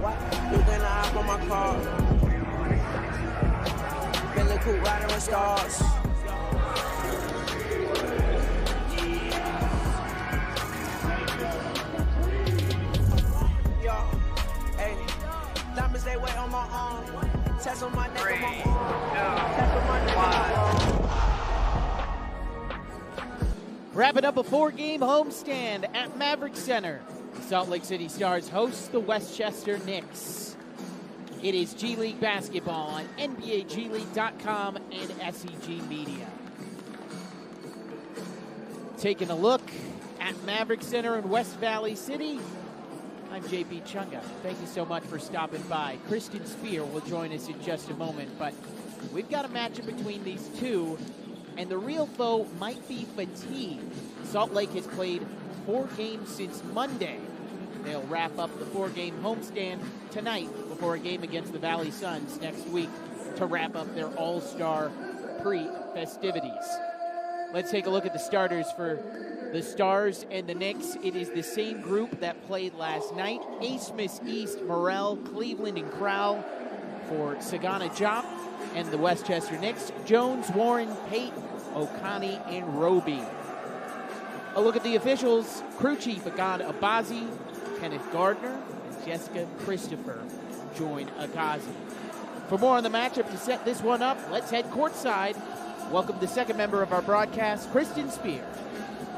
What? You gonna hop on my car? Billy Cool riding with stars. Yo, hey, diamonds they wait on my arm. Test on my neck, on my arm. Test on my neck, on my arm. Wrapping up a 4-game homestand at Maverick Center. The Salt Lake City Stars host the Westchester Knicks. It is G League basketball on NBAGleague.com and SEG Media. Taking a look at Maverick Center in West Valley City. I'm JP Chunga. Thank you so much for stopping by. Kristen Spear will join us in just a moment, but we've got a matchup between these two, and the real foe might be fatigue. Salt Lake has played 4 games since Monday. They'll wrap up the 4-game homestand tonight before a game against the Valley Suns next week to wrap up their all-star pre-festivities. Let's take a look at the starters for the Stars and the Knicks. It is the same group that played last night. Asmus, East, Morrell, Cleveland, and Crowell for Sagana Jop and the Westchester Knicks. Jones, Warren, Pate, Okani, and Roby. A look at the officials. Crew Chief Agad Abazi, Kenneth Gardner, and Jessica Christopher join Agazi. For more on the matchup to set this one up, let's head courtside. Welcome the second member of our broadcast, Kristen Spear.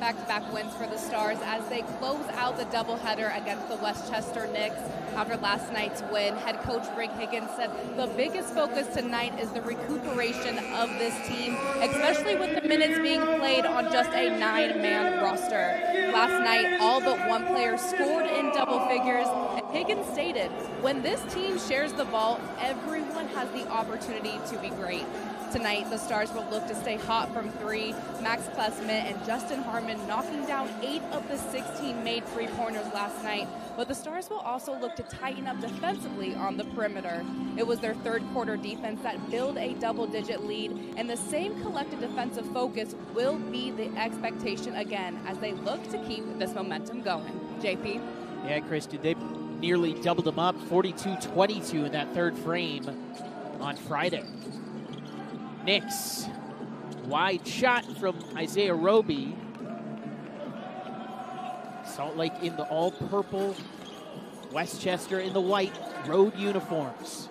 Back-to-back wins for the Stars as they close out the doubleheader against the Westchester Knicks. After last night's win, head coach Rick Higgins said the biggest focus tonight is the recuperation of this team, especially with the minutes being played on just a 9-man roster. Last night, all but one player scored in double figures, and Higgins stated, when this team shares the ball, everyone has the opportunity to be great. Tonight, the Stars will look to stay hot from 3. Max Klesmit and Justin Harmon knocking down 8 of the 16 made three-pointers last night. But the Stars will also look to tighten up defensively on the perimeter. It was their third-quarter defense that built a double-digit lead, and the same collective defensive focus will be the expectation again as they look to keep this momentum going. JP? Yeah, Kristen, they nearly doubled them up, 42-22 in that third frame on Friday. Knicks, wide shot from Isaiah Roby. Salt Lake in the all-purple, Westchester in the white road uniforms.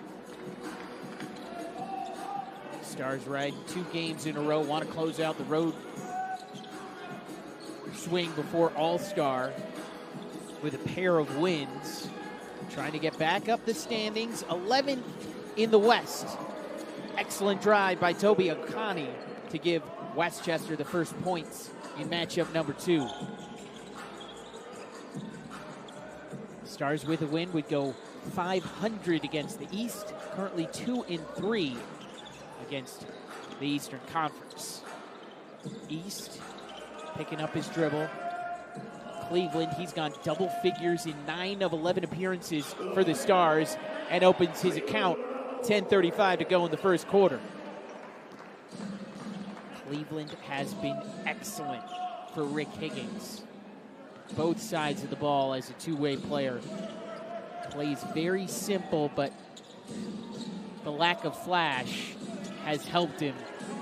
Stars ride 2 games in a row, want to close out the road swing before All-Star with a pair of wins. Trying to get back up the standings, 11th in the West. Excellent drive by Toby Okani to give Westchester the first points in matchup number 2. Stars with a win would go 500 against the East, currently 2-3 against the Eastern Conference. East picking up his dribble. Cleveland, he's gone double figures in 9 of 11 appearances for the Stars and opens his account. 10:35 to go in the first quarter. Cleveland has been excellent for Rick Higgins. Both sides of the ball as a two-way player. Plays very simple, but the lack of flash has helped him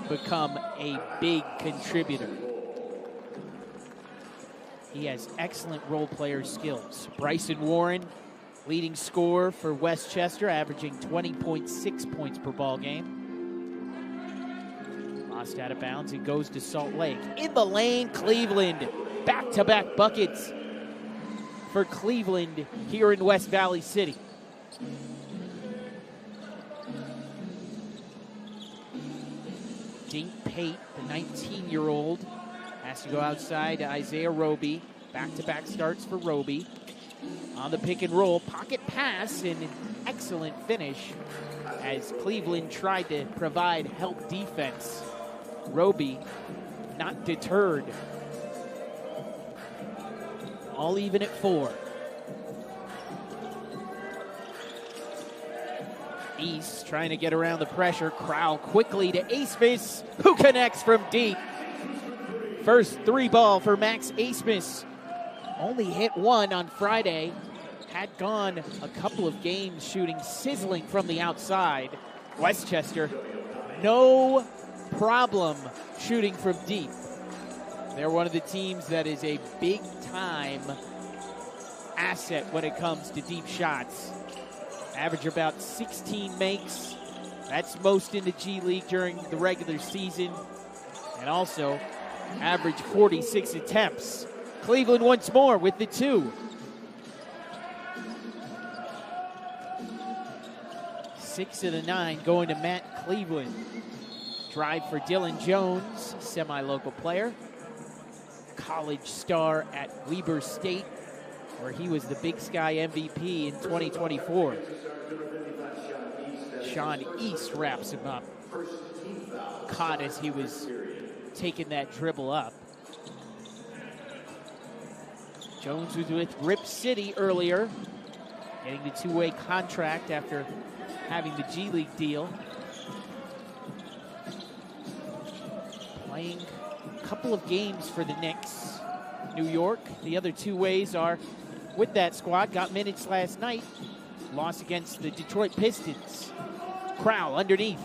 become a big contributor. He has excellent role player skills. Bryson Warren, leading scorer for Westchester, averaging 20.6 points per ball game. Lost out of bounds. It goes to Salt Lake. In the lane, Cleveland. Back-to-back buckets for Cleveland here in West Valley City. Dink Pate, the 19-year-old, has to go outside to Isaiah Roby. Back-to-back starts for Roby. On the pick and roll, pocket pass and an excellent finish as Cleveland tried to provide help defense. Roby not deterred. All even at 4. East trying to get around the pressure. Crowell quickly to Asmus, who connects from deep. First 3 ball for Max Asmus. only hit one on Friday. Had gone a couple of games shooting sizzling from the outside. Westchester, no problem shooting from deep. They're one of the teams that is a big-time asset when it comes to deep shots. Average about 16 makes. That's most in the G League during the regular season. And also average 46 attempts. Cleveland once more with the 2. 6 of the 9 going to Matt Cleveland. Drive for Dylan Jones, semi-local player. College star at Weber State, where he was the Big Sky MVP in 2024. Sean East wraps him up. Caught as he was taking that dribble up. Jones was with Rip City earlier, getting the 2-way contract after having the G League deal. Playing a couple of games for the Knicks. New York, the other 2 ways are with that squad. Got minutes last night. Loss against the Detroit Pistons. Crowell underneath.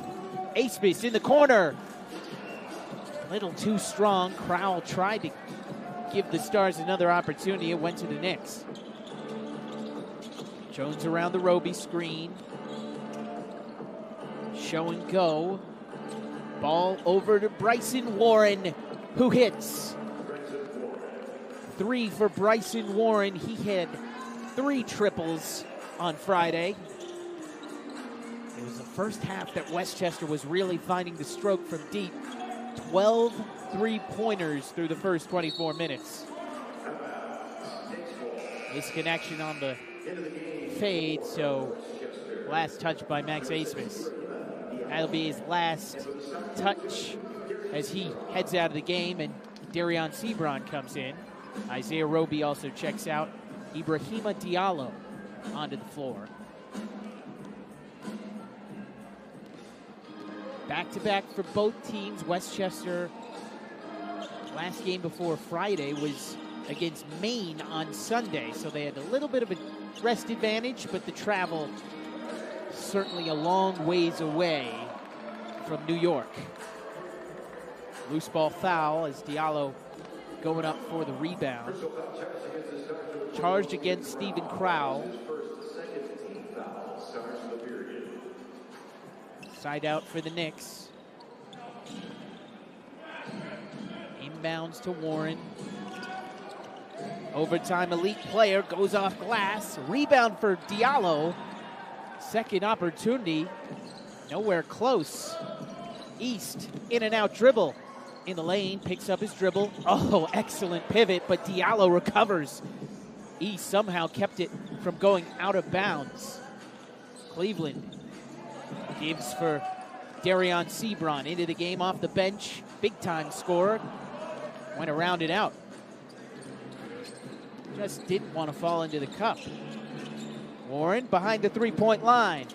Aspis in the corner. Little too strong. Crowell tried to give the Stars another opportunity. It went to the Knicks. Jones around the Roby screen. Show and go. Ball over to Bryson Warren, who hits. 3 for Bryson Warren. He had 3 triples on Friday. It was the first half that Westchester was really finding the stroke from deep. 12 3-pointers through the first 24 minutes. Misconnection on the fade, so last touch by Max Aspis. That'll be his last touch as he heads out of the game, and Darion Sebron comes in. Isaiah Roby also checks out. Ibrahima Diallo onto the floor. Back-to-back for both teams. Westchester, last game before Friday was against Maine on Sunday, so they had a little bit of a rest advantage, but the travel certainly a long ways away from New York. Loose ball foul as Diallo going up for the rebound. Charged against Stephen Crowell. Side out for the Knicks. Inbounds to Warren. Overtime elite player goes off glass. Rebound for Diallo. Second opportunity. Nowhere close. East in and out dribble. In the lane, picks up his dribble. Oh, excellent pivot, but Diallo recovers. East somehow kept it from going out of bounds. Cleveland gives for Darion Sebron into the game off the bench. Big time scorer. Went around and out. Just didn't want to fall into the cup. Warren behind the three-point line.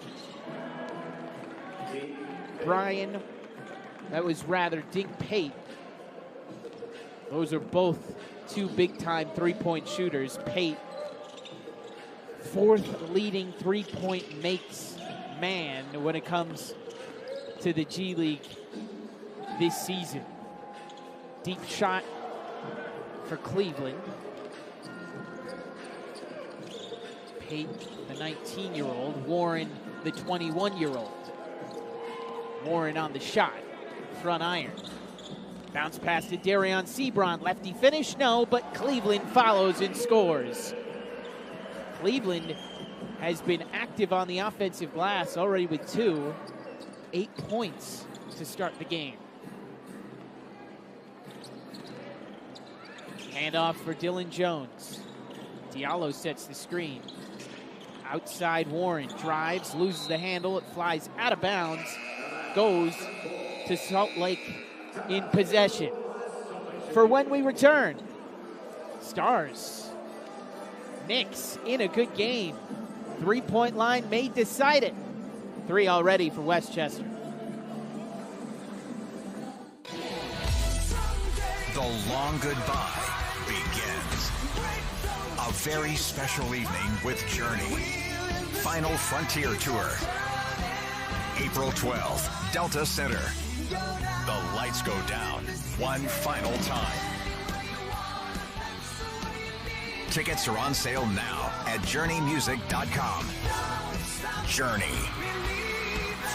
Brian, that was rather Dink Pate. Those are both 2 big-time three-point shooters. Pate, 4th leading three-point makes man when it comes to the G League this season. Deep shot for Cleveland. Pate, the 19-year-old. Warren, the 21-year-old. Warren on the shot. Front iron. Bounce pass to Darion Sebron. Lefty finish? No, but Cleveland follows and scores. Cleveland has been active on the offensive glass already with 2. 8 points to start the game. Handoff for Dylan Jones. Diallo sets the screen. Outside Warren drives, loses the handle. It flies out of bounds. Goes to Salt Lake in possession. For when we return, Stars, Knicks in a good game. 3-point line may decide it. 3 already for Westchester. The long goodbye begins. very special evening with Journey. Final Frontier Tour. April 12th, Delta Center. The lights go down one final time. Tickets are on sale now at JourneyMusic.com. Journey.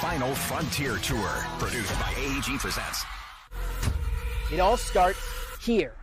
Final Frontier Tour, produced by AEG Presents. It all starts here.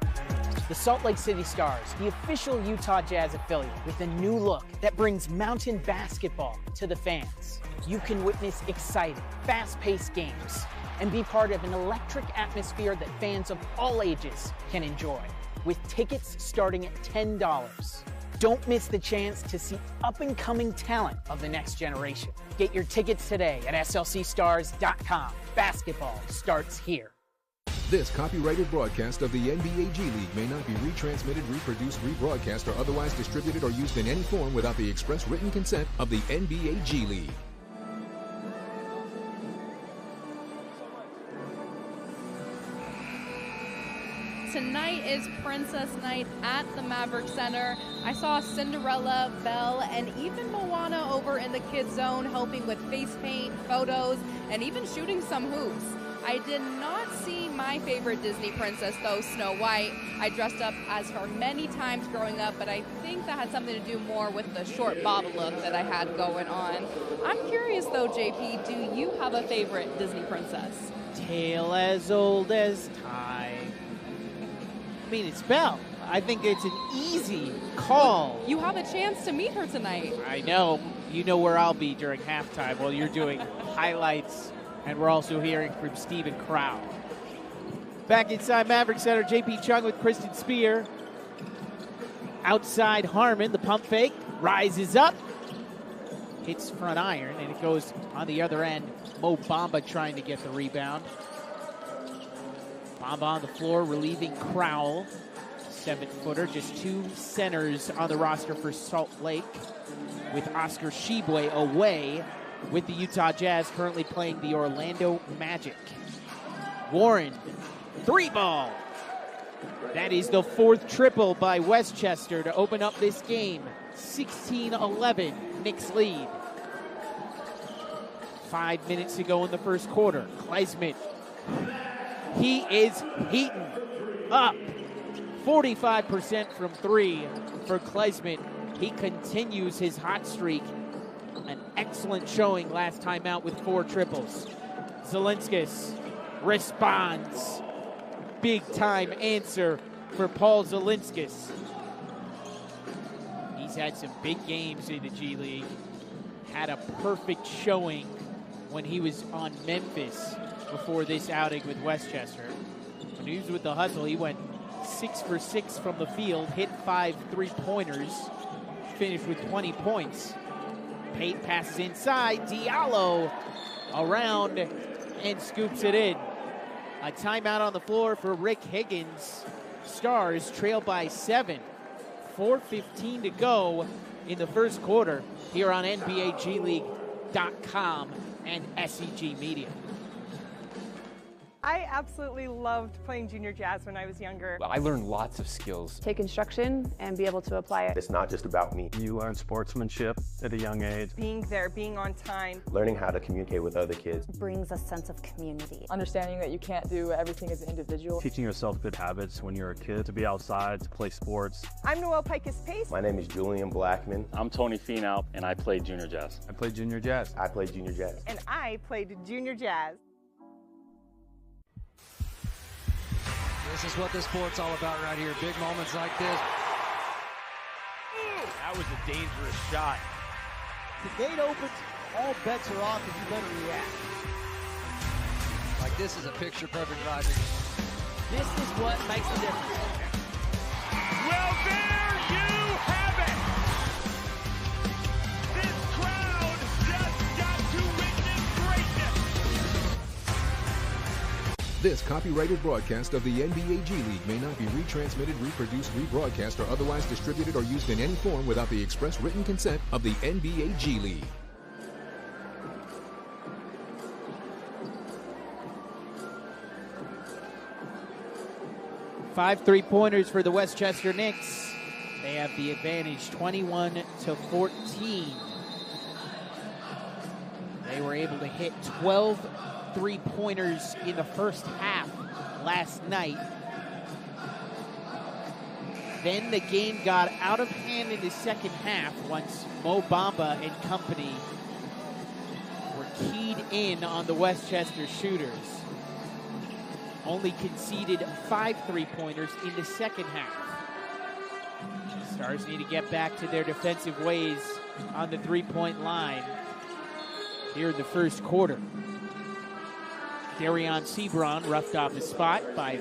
The Salt Lake City Stars, the official Utah Jazz affiliate, with a new look that brings mountain basketball to the fans. You can witness exciting, fast-paced games and be part of an electric atmosphere that fans of all ages can enjoy, with tickets starting at $10. Don't miss the chance to see up-and-coming talent of the next generation. Get your tickets today at slcstars.com. Basketball starts here. This copyrighted broadcast of the NBA G League may not be retransmitted, reproduced, rebroadcast, or otherwise distributed or used in any form without the express written consent of the NBA G League. Tonight is Princess Night at the Maverick Center. I saw Cinderella, Belle, and even Moana over in the kids zone helping with face paint, photos, and even shooting some hoops. I did not see my favorite Disney princess, though, Snow White. I dressed up as her many times growing up, but I think that had something to do more with the short bobble look that I had going on. I'm curious, though, JP, do you have a favorite Disney princess? Tale as old as time. I mean, it's Belle. I think it's an easy call. You have a chance to meet her tonight. I know. You know where I'll be during halftime while you're doing highlights. And we're also hearing from Stephen Crow. Back inside Maverick Center, JP Chung with Kristen Spear. Outside Harmon, the pump fake, rises up. Hits front iron, and it goes on the other end. Mo Bamba trying to get the rebound. Bamba on the floor, relieving Crowell. 7-footer, just two centers on the roster for Salt Lake, with Oscar Tshiebwe away with the Utah Jazz, currently playing the Orlando Magic. Warren, 3-ball. That is the fourth triple by Westchester to open up this game. 16-11, Knicks lead. 5 minutes to go in the first quarter. Kleisman, he is heating up. 45% from three for Kleisman. He continues his hot streak. An excellent showing last time out with 4 triples. Zelinskis responds. Big time answer for Paul Zelinskis. He's had some big games in the G League. Had a perfect showing when he was on Memphis before this outing with Westchester. When he was with the Hustle, he went 6 for 6 from the field, hit 5 3-pointers, finished with 20 points. Pate passes inside, Diallo around and scoops it in. A timeout on the floor for Rick Higgins. Stars trail by 7. 4:15 to go in the first quarter here on NBAGleague.com and SEG Media. I absolutely loved playing junior jazz when I was younger. I learned lots of skills. Take instruction and be able to apply it. It's not just about me. You learn sportsmanship at a young age. Being there, being on time. Learning how to communicate with other kids. Brings a sense of community. Understanding that you can't do everything as an individual. Teaching yourself good habits when you're a kid, to be outside, to play sports. I'm Noelle Pikus-Pace. My name is Julian Blackman. I'm Tony Finau, and I played junior jazz. I played junior jazz. I played junior jazz. And I played junior jazz. This is what this sport's all about right here. Big moments like this. That was a dangerous shot. The gate opens, all bets are off, and you better react. Like this is a picture-perfect drive. This is what makes the difference. Well, there you have it. This crowd just got to witness greatness. This copyrighted broadcast of the NBA G League may not be retransmitted, reproduced, rebroadcast, or otherwise distributed or used in any form without the express written consent of the NBA G League. Five 3-pointers for the Westchester Knicks. They have the advantage, 21-14. They were able to hit 12 three-pointers in the first half last night. Then the game got out of hand in the second half once Mo Bamba and company were keyed in on the Westchester shooters. Only conceded 5 three-pointers in the second half. Stars need to get back to their defensive ways on the three-point line here in the first quarter. Darion Sebron roughed off the spot by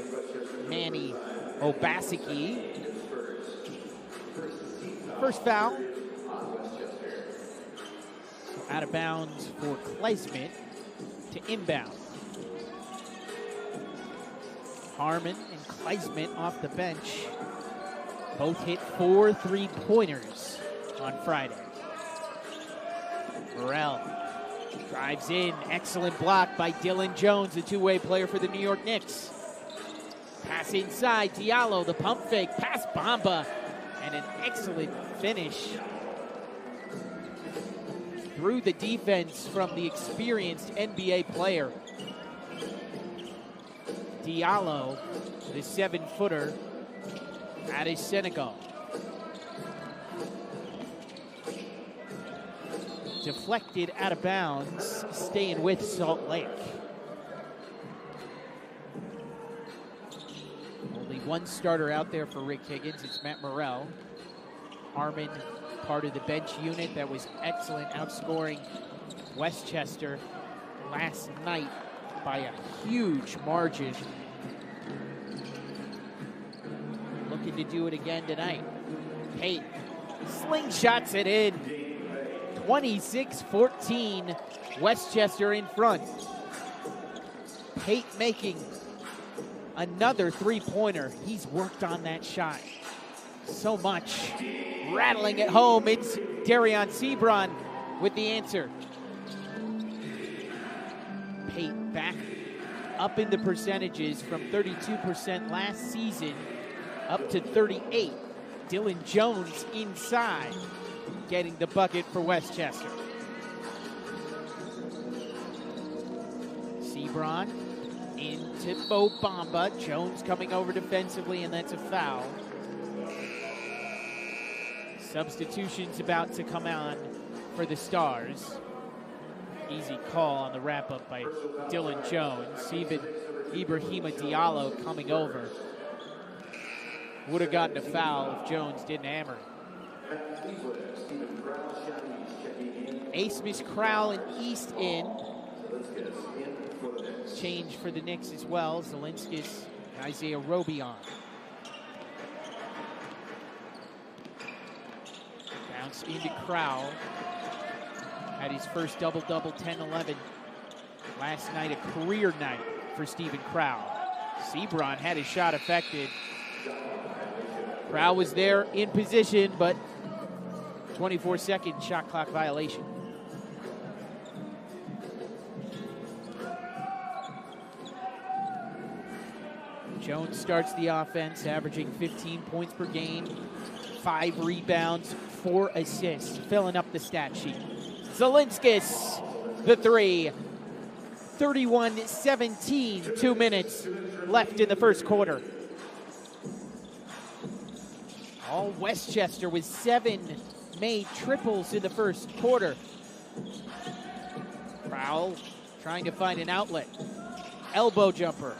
Manny Obaseki. First foul. Out of bounds for Kleisman to inbound. Harmon and Kleisman off the bench. Both hit 4 three-pointers on Friday. Morrell drives in. Excellent block by Dylan Jones, the two-way player for the New York Knicks. Pass inside. Diallo, the pump fake. Pass Bamba. And an excellent finish through the defense from the experienced NBA player. Diallo, the 7-footer out of Senegal. Deflected out of bounds, staying with Salt Lake. Only one starter out there for Rick Higgins. It's Matt Morrell. Harmon, part of the bench unit that was excellent, outscoring Westchester last night by a huge margin. Looking to do it again tonight. Pate slingshots it in. 26-14, Westchester in front. Pate making another three-pointer. He's worked on that shot so much. Rattling it home, it's Darion Sebron with the answer. Pate back up in the percentages from 32% last season up to 38. Dylan Jones inside, getting the bucket for Westchester. Sebron into Mo Bamba. Jones coming over defensively, and that's a foul. Substitutions about to come on for the Stars. Easy call on the wrap-up by Dylan Jones. Even Ibrahima Diallo coming over. Would have gotten a foul if Jones didn't hammer. Asmus Crowell and East in. Change for the Knicks as well. Zelinskis and Isaiah Robion. Bounce into Crowell. Had his first double-double, 10-11. Last night, a career night for Stephen Crowell. Sebron had his shot affected. Crowell was there in position, but 24-second shot clock violation. Jones starts the offense, averaging 15 points per game, 5 rebounds, 4 assists, filling up the stat sheet. Zelinskis, the 3. 31-17, 2 minutes left in the first quarter. All Westchester with 7 made triples in the first quarter. Crowell trying to find an outlet. Elbow jumper.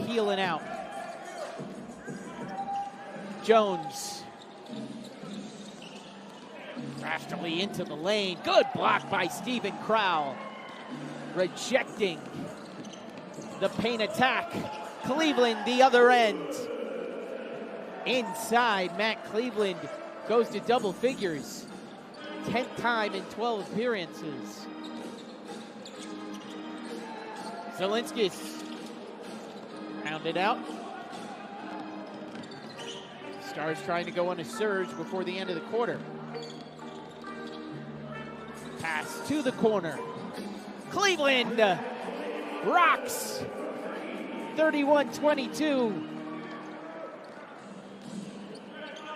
Heeling out. Jones. Craftily into the lane. Good block by Stephen Crowell. Rejecting the paint attack. Cleveland the other end. Inside, Matt Cleveland goes to double figures. 10th time in 12 appearances. Zelinskis rounded out. Stars trying to go on a surge before the end of the quarter. Pass to the corner. Cleveland rocks. 31-22.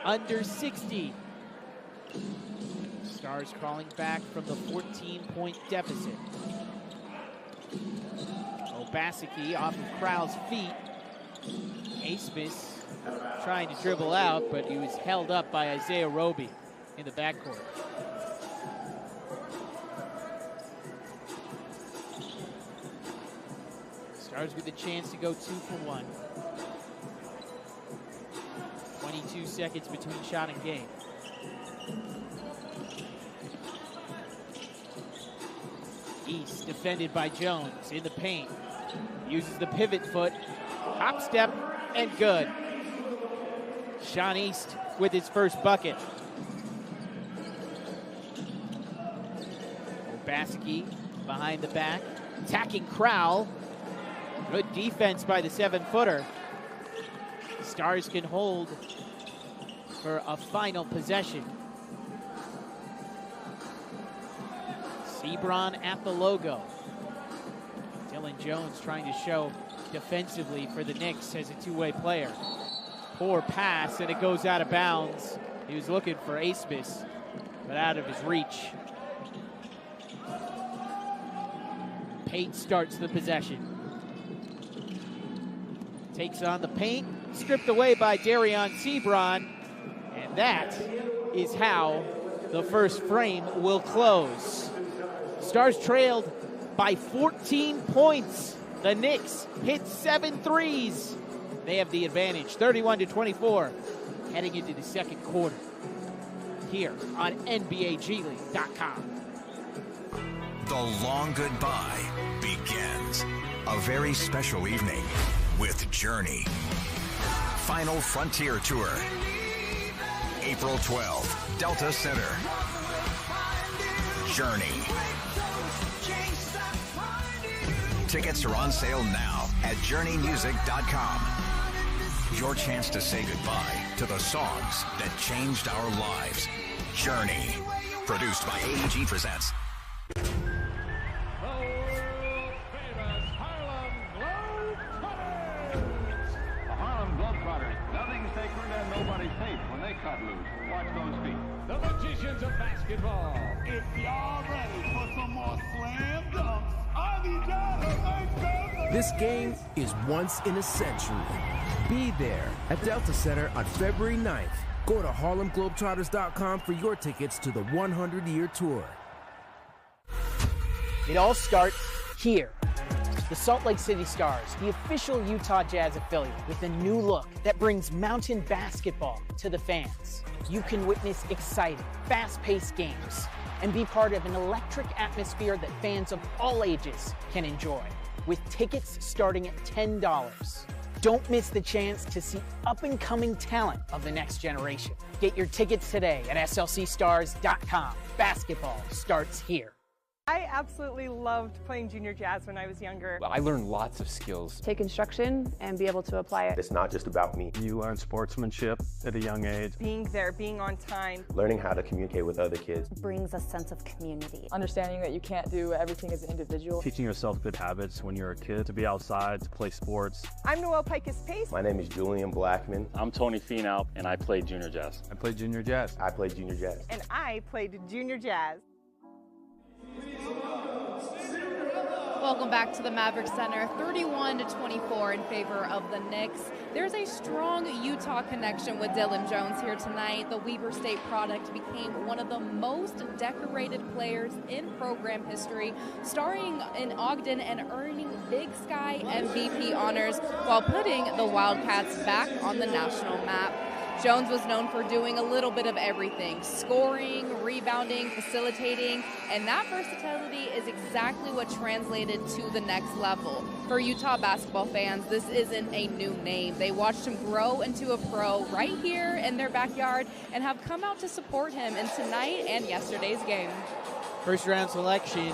under 60. Stars crawling back from the 14-point deficit. Obaseki off of Crowell's feet. Asmus trying to dribble out, but he was held up by Isaiah Roby in the backcourt. Stars with a chance to go 2 for 1. 22 seconds between shot and game. East defended by Jones in the paint. Uses the pivot foot. Hop step and good. Sean East with his first bucket. Obaseki behind the back. Attacking Crowell. Good defense by the 7-footer. Stars can hold for a final possession. Sebron at the logo. Dylan Jones trying to show defensively for the Knicks as a two-way player. Poor pass, and it goes out of bounds. He was looking for Asmus, but out of his reach. Pate starts the possession. Takes on the paint, stripped away by Darion Sebron, and that is how the first frame will close. Stars trailed by 14 points. The Knicks hit 7 threes. They have the advantage, 31-24, heading into the second quarter here on NBAGleague.com. The long goodbye begins. A very special evening with Journey. Final Frontier Tour. April 12th, Delta Center. Journey. Tickets are on sale now at journeymusic.com. Your chance to say goodbye to the songs that changed our lives. Journey. Produced by AEG Presents. The magicians of basketball. If y'all ready for some more slam dunks, I need y'all to make them. This game is once in a century. Be there at Delta Center on February 9th. Go to HarlemGlobetrotters.com for your tickets to the 100-year tour. It all starts here. The Salt Lake City Stars, the official Utah Jazz affiliate, with a new look that brings mountain basketball to the fans. You can witness exciting, fast-paced games and be part of an electric atmosphere that fans of all ages can enjoy, with tickets starting at $10. Don't miss the chance to see up-and-coming talent of the next generation. Get your tickets today at slcstars.com. Basketball starts here. I absolutely loved playing junior jazz when I was younger. I learned lots of skills. Take instruction and be able to apply it. It's not just about me. You learn sportsmanship at a young age. Being there, being on time. Learning how to communicate with other kids. Brings a sense of community. Understanding that you can't do everything as an individual. Teaching yourself good habits when you're a kid, to be outside, to play sports. I'm Noelle Picus-Pace. My name is Julian Blackman. I'm Tony Finau, and I played junior jazz. I played junior jazz. I played junior jazz. And I played junior jazz. Welcome back to the Maverick Center, 31-24 in favor of the Knicks. There's a strong Utah connection with Dylan Jones here tonight. The Weber State product became one of the most decorated players in program history, starring in Ogden and earning Big Sky MVP honors while putting the Wildcats back on the national map. Jones was known for doing a little bit of everything, scoring, rebounding, facilitating, and that versatility is exactly what translated to the next level. For Utah basketball fans, this isn't a new name. They watched him grow into a pro right here in their backyard and have come out to support him in tonight and yesterday's game. First round selection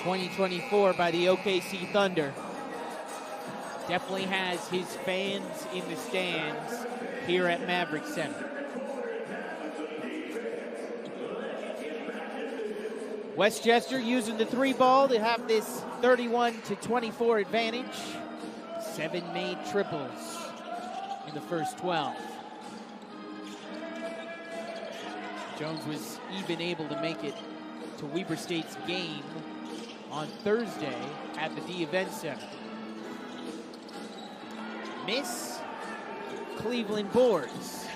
2024 by the OKC Thunder. Definitely has his fans in the stands here at Maverick Center. Westchester using the 3 ball to have this 31-24 advantage. 7 made triples in the first 12. Jones was even able to make it to Weber State's game on Thursday at the D Event Center. Miss, Cleveland boards.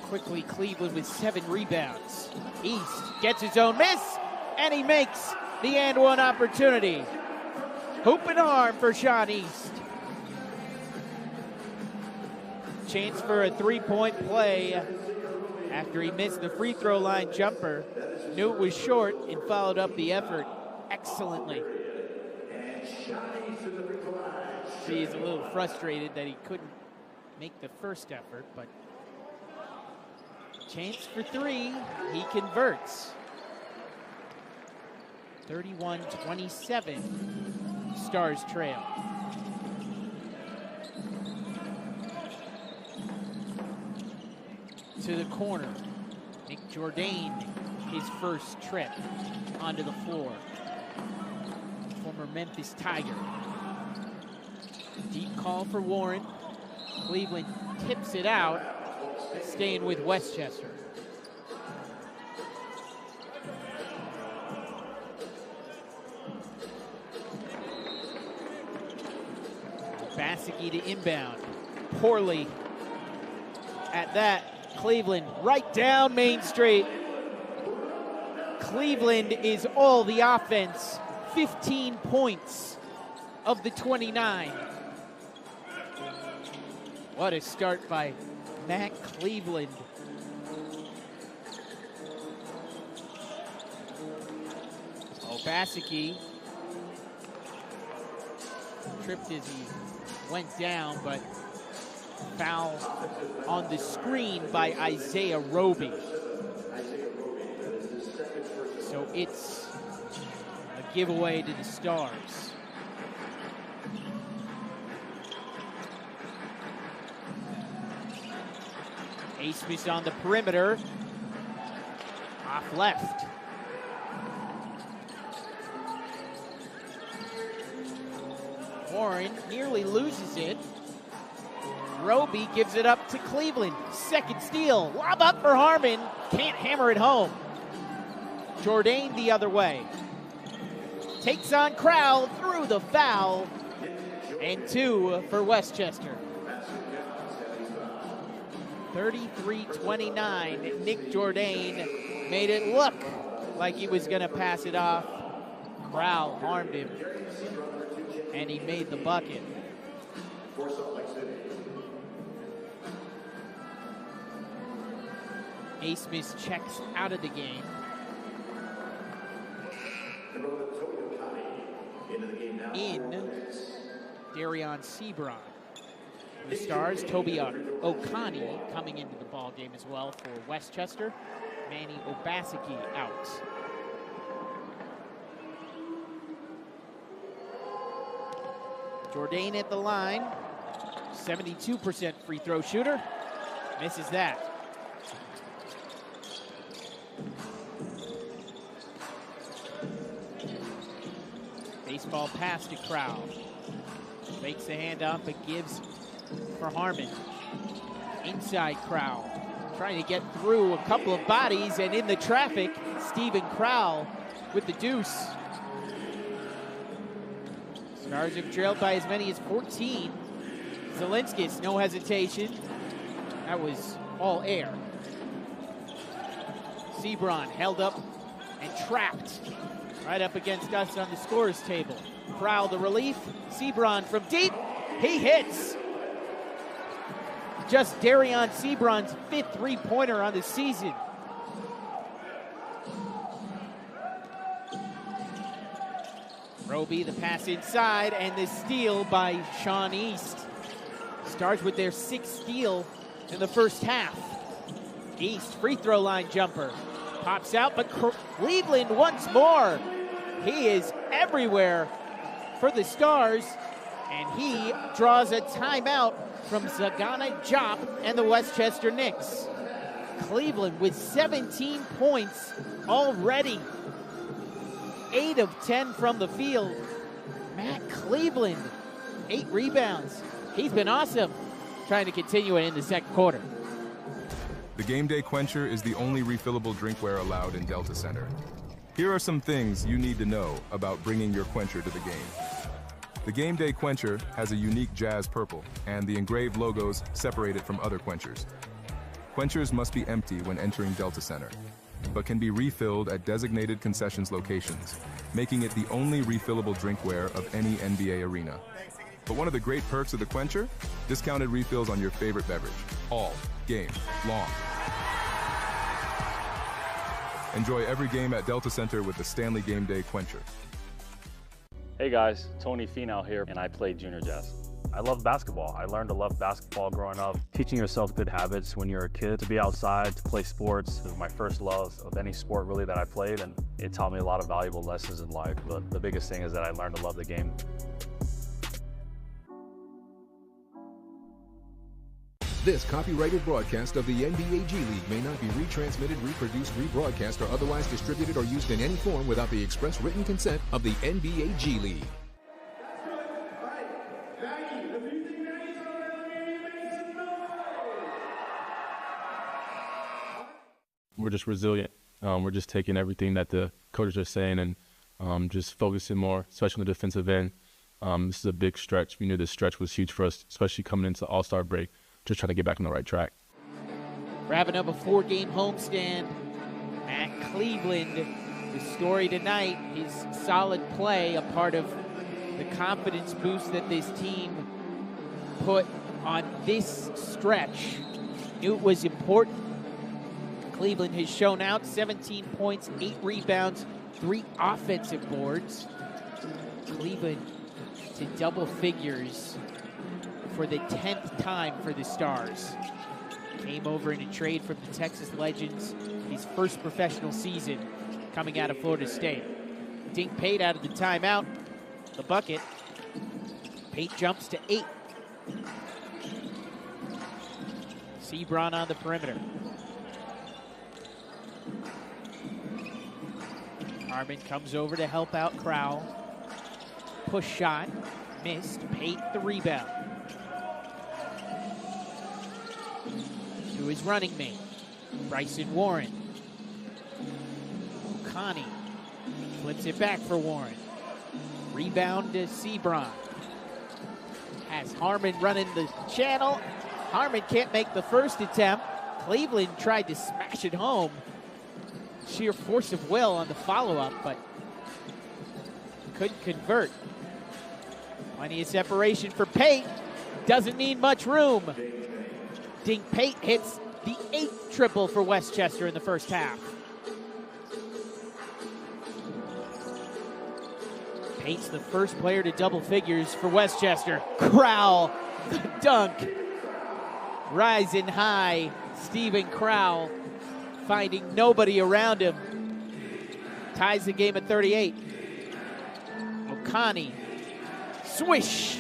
Quickly, Cleveland with 7 rebounds. East gets his own miss, and he makes the and one opportunity. Hoop and arm for Sean East. Chance for a 3-point play after he missed the free throw line jumper. Knew it was short and followed up the effort excellently. He is a little frustrated that he couldn't make the first effort, but chance for 3, he converts. 31-27, Stars trail. To the corner, Nick Jourdain, his first trip onto the floor. Former Memphis Tiger. Deep call for Warren. Cleveland tips it out, staying with Westchester. Basicki to inbound. Poorly at that. Cleveland right down Main Street. Cleveland is all the offense. 15 points of the 29. What a start by Matt Cleveland. Basicki tripped as he went down, but foul on the screen by Isaiah Roby. So it's a giveaway to the Stars. Smith on the perimeter. Off left. Warren nearly loses it. Roby gives it up to Cleveland. Second steal. Lob up for Harmon. Can't hammer it home. Jourdain the other way. Takes on Crowell through the foul. And 2 for Westchester. 33-29. Nick Jourdain made it look like he was going to pass it off. Crowell harmed him. And he made the bucket. Smith checks out of the game. In Darion Sebron. The Stars, Toby Okani coming into the ball game as well for Westchester. Manny Obaseki out. Jourdain at the line. 72% free throw shooter. Misses that. Baseball pass to Crowell. Fakes the handoff, but gives for Harmon. Inside Crowell. Trying to get through a couple of bodies, and in the traffic, Stephen Crowell with the deuce. Stars have trailed by as many as 14. Zelinskis, no hesitation. That was all air. Sebron held up and trapped right up against us on the scorer's table. Crowell the relief. Sebron from deep. He hits. Just Darion Sebron's 5th three-pointer on the season. Roby the pass inside, and the steal by Sean East. Stars with their 6th steal in the first half. East free throw line jumper. Pops out, but Cleveland once more. He is everywhere for the Stars, and he draws a timeout from Zagana Jop and the Westchester Knicks. Cleveland with 17 points already. 8 of 10 from the field. Matt Cleveland, 8 rebounds. He's been awesome. Trying to continue it in the second quarter. The Game Day Quencher is the only refillable drinkware allowed in Delta Center. Here are some things you need to know about bringing your quencher to the game. The Game Day Quencher has a unique jazz purple, and the engraved logos separate it from other quenchers. Quenchers must be empty when entering Delta Center, but can be refilled at designated concessions locations, making it the only refillable drinkware of any NBA arena. But one of the great perks of the Quencher? Discounted refills on your favorite beverage, all game long. Enjoy every game at Delta Center with the Stanley Game Day Quencher. Hey guys, Tony Finau here, and I play junior jazz. I love basketball. I learned to love basketball growing up. Teaching yourself good habits when you're a kid, to be outside, to play sports was my first love of any sport really that I played, and it taught me a lot of valuable lessons in life. But the biggest thing is that I learned to love the game. This copyrighted broadcast of the NBA G League may not be retransmitted, reproduced, rebroadcast, or otherwise distributed or used in any form without the express written consent of the NBA G League. We're just resilient. We're just taking everything that the coaches are saying and just focusing more, especially on the defensive end. This is a big stretch. We knew this stretch was huge for us, especially coming into All-Star break. Just trying to get back on the right track. Wrapping up a 4-game homestand at Cleveland. The story tonight, his solid play, a part of the confidence boost that this team put on this stretch. Knew it was important. Cleveland has shown out 17 points, 8 rebounds, 3 offensive boards. Cleveland to double figures for the 10th time for the Stars. Came over in a trade from the Texas Legends, his first professional season coming out of Florida State. Dink Pate out of the timeout, the bucket. Pate jumps to 8. Sebron on the perimeter. Harmon comes over to help out Crowell. Push shot, missed. Pate the rebound. To his running mate, Bryson Warren. Connie flips it back for Warren. Rebound to Sebron. Has Harmon running the channel. Harmon can't make the first attempt. Cleveland tried to smash it home. Sheer force of will on the follow-up, but couldn't convert. Plenty of separation for Pate. Doesn't need much room. Dink Pate hits the 8th triple for Westchester in the first half. Pate's the first player to double figures for Westchester. Crowell, the dunk. Rising high, Stephen Crowell finding nobody around him. Ties the game at 38. O'Connie, swish.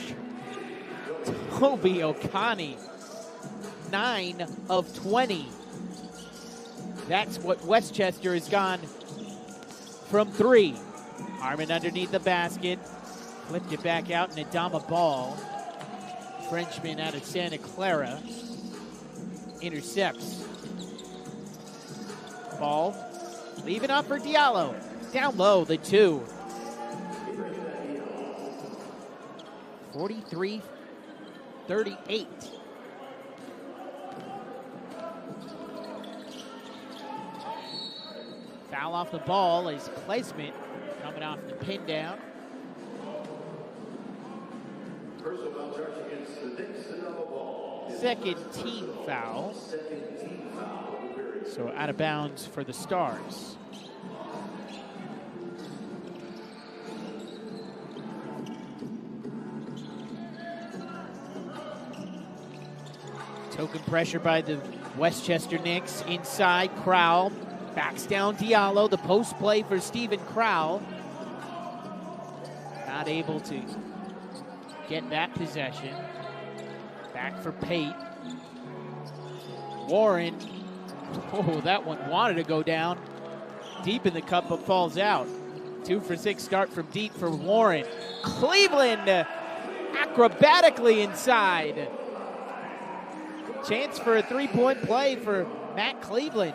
Toby O'Connie. 9 of 20. That's what Westchester has gone from 3. Harmon underneath the basket. Flipped it back out, and Adama Ball, Frenchman out of Santa Clara, intercepts. Ball, leaving up for Diallo. Down low, the 2. 43-38. Foul off the ball is placement coming off the pin down. Second team foul. So out of bounds for the Stars. Token pressure by the Westchester Knicks. Inside, Crowell. Backs down Diallo. The post play for Stephen Crowell. Not able to get that possession. Back for Pate. Warren. Oh, that one wanted to go down. Deep in the cup, but falls out. 2 for 6 start from deep for Warren. Cleveland acrobatically inside Chance for a three-point play for Matt Cleveland.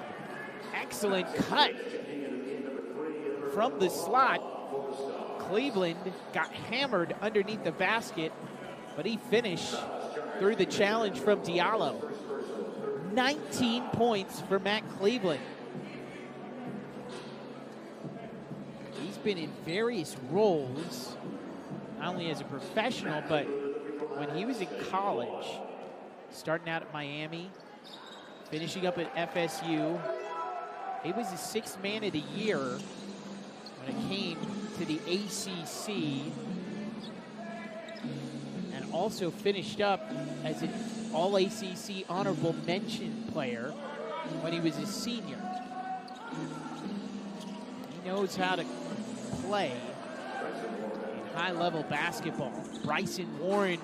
Excellent cut from the slot. Cleveland got hammered underneath the basket, but he finished through the challenge from Diallo. 19 points for Matt Cleveland. He's been in various roles, not only as a professional, but when he was in college, starting out at Miami, finishing up at FSU. He was the sixth man of the year when it came to the ACC, and also finished up as an All-ACC honorable mention player when he was a senior. He knows how to play in high-level basketball. Bryson Warren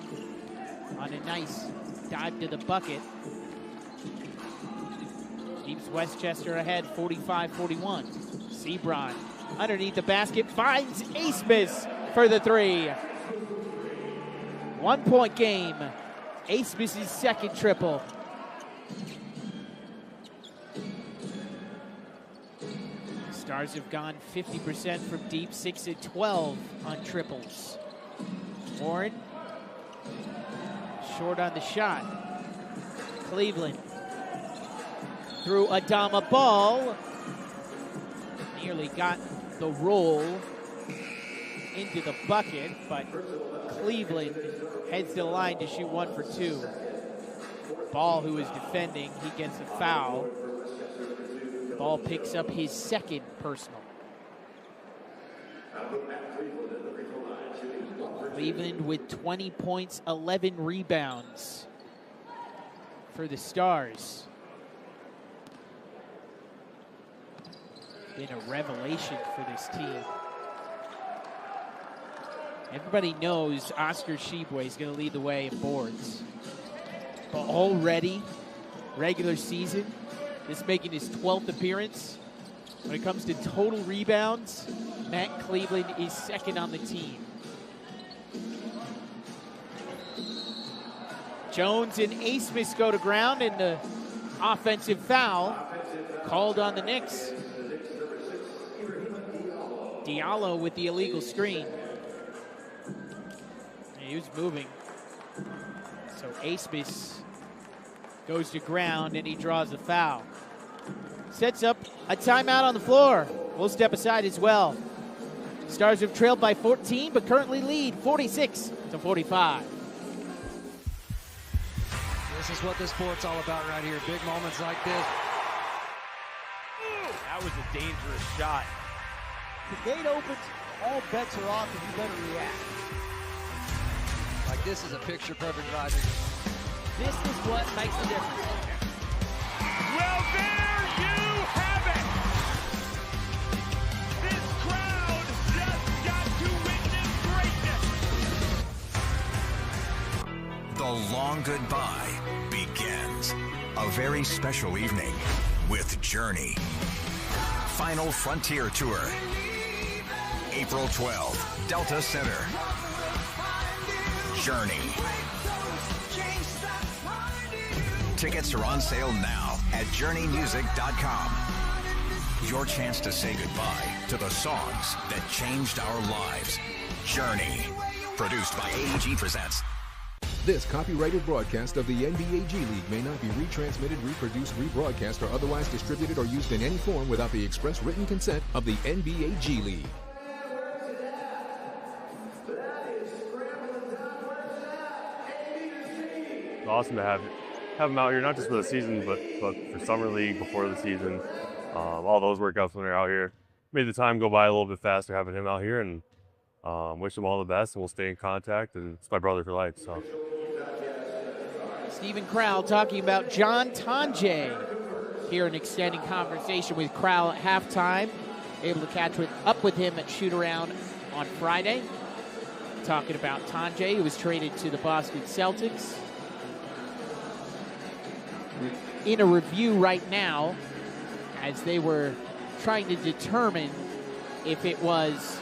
on a nice dive to the bucket. Keeps Westchester ahead 45-41. Sebron underneath the basket finds Asmus for the three. 1 point game. Asmus' second triple. Stars have gone 50% from deep, 6 of 12 on triples. Warren short on the shot. Cleveland through Adama Ball. Nearly got the roll into the bucket, but Cleveland heads to the line to shoot 1 for 2. Ball, who is defending, he gets a foul. Ball picks up his second personal. Cleveland with 20 points, 11 rebounds for the Stars. Been a revelation for this team. Everybody knows Oscar Sheboy is going to lead the way in boards. But already, regular season, this making his 12th appearance. When it comes to total rebounds, Matt Cleveland is second on the team. Jones and Asmus go to ground, and the offensive foul called on the Knicks. Diallo with the illegal screen. He was moving. So Asmus goes to ground, and he draws the foul. Sets up a timeout on the floor. We'll step aside as well. Stars have trailed by 14, but currently lead 46-45. This is what this sport's all about right here. Big moments like this. That was a dangerous shot. The gate opens, all bets are off, and you better react. Like this is a picture-perfect driving. This is what makes the difference. Well, there you have it. This crowd just got to witness greatness. The long goodbye begins. A very special evening with Journey. Final Frontier Tour. April 12th, Delta Center. Journey. Tickets are on sale now at journeymusic.com. Your chance to say goodbye to the songs that changed our lives. Journey. Produced by AEG Presents. This copyrighted broadcast of the NBA G League may not be retransmitted, reproduced, rebroadcast, or otherwise distributed or used in any form without the express written consent of the NBA G League. It's awesome to have them out here, not just for the season, but for summer league, before the season. All those workouts when they're out here. Made the time go by a little bit faster having him out here, and wish him all the best, and we'll stay in contact, and it's my brother for life. So. Stephen Crowell talking about John Tonje here, an extending conversation with Crowell at halftime. Able to catch up with him at shoot-around on Friday. Talking about Tonje, who was traded to the Boston Celtics. In a review right now, as they were trying to determine if it was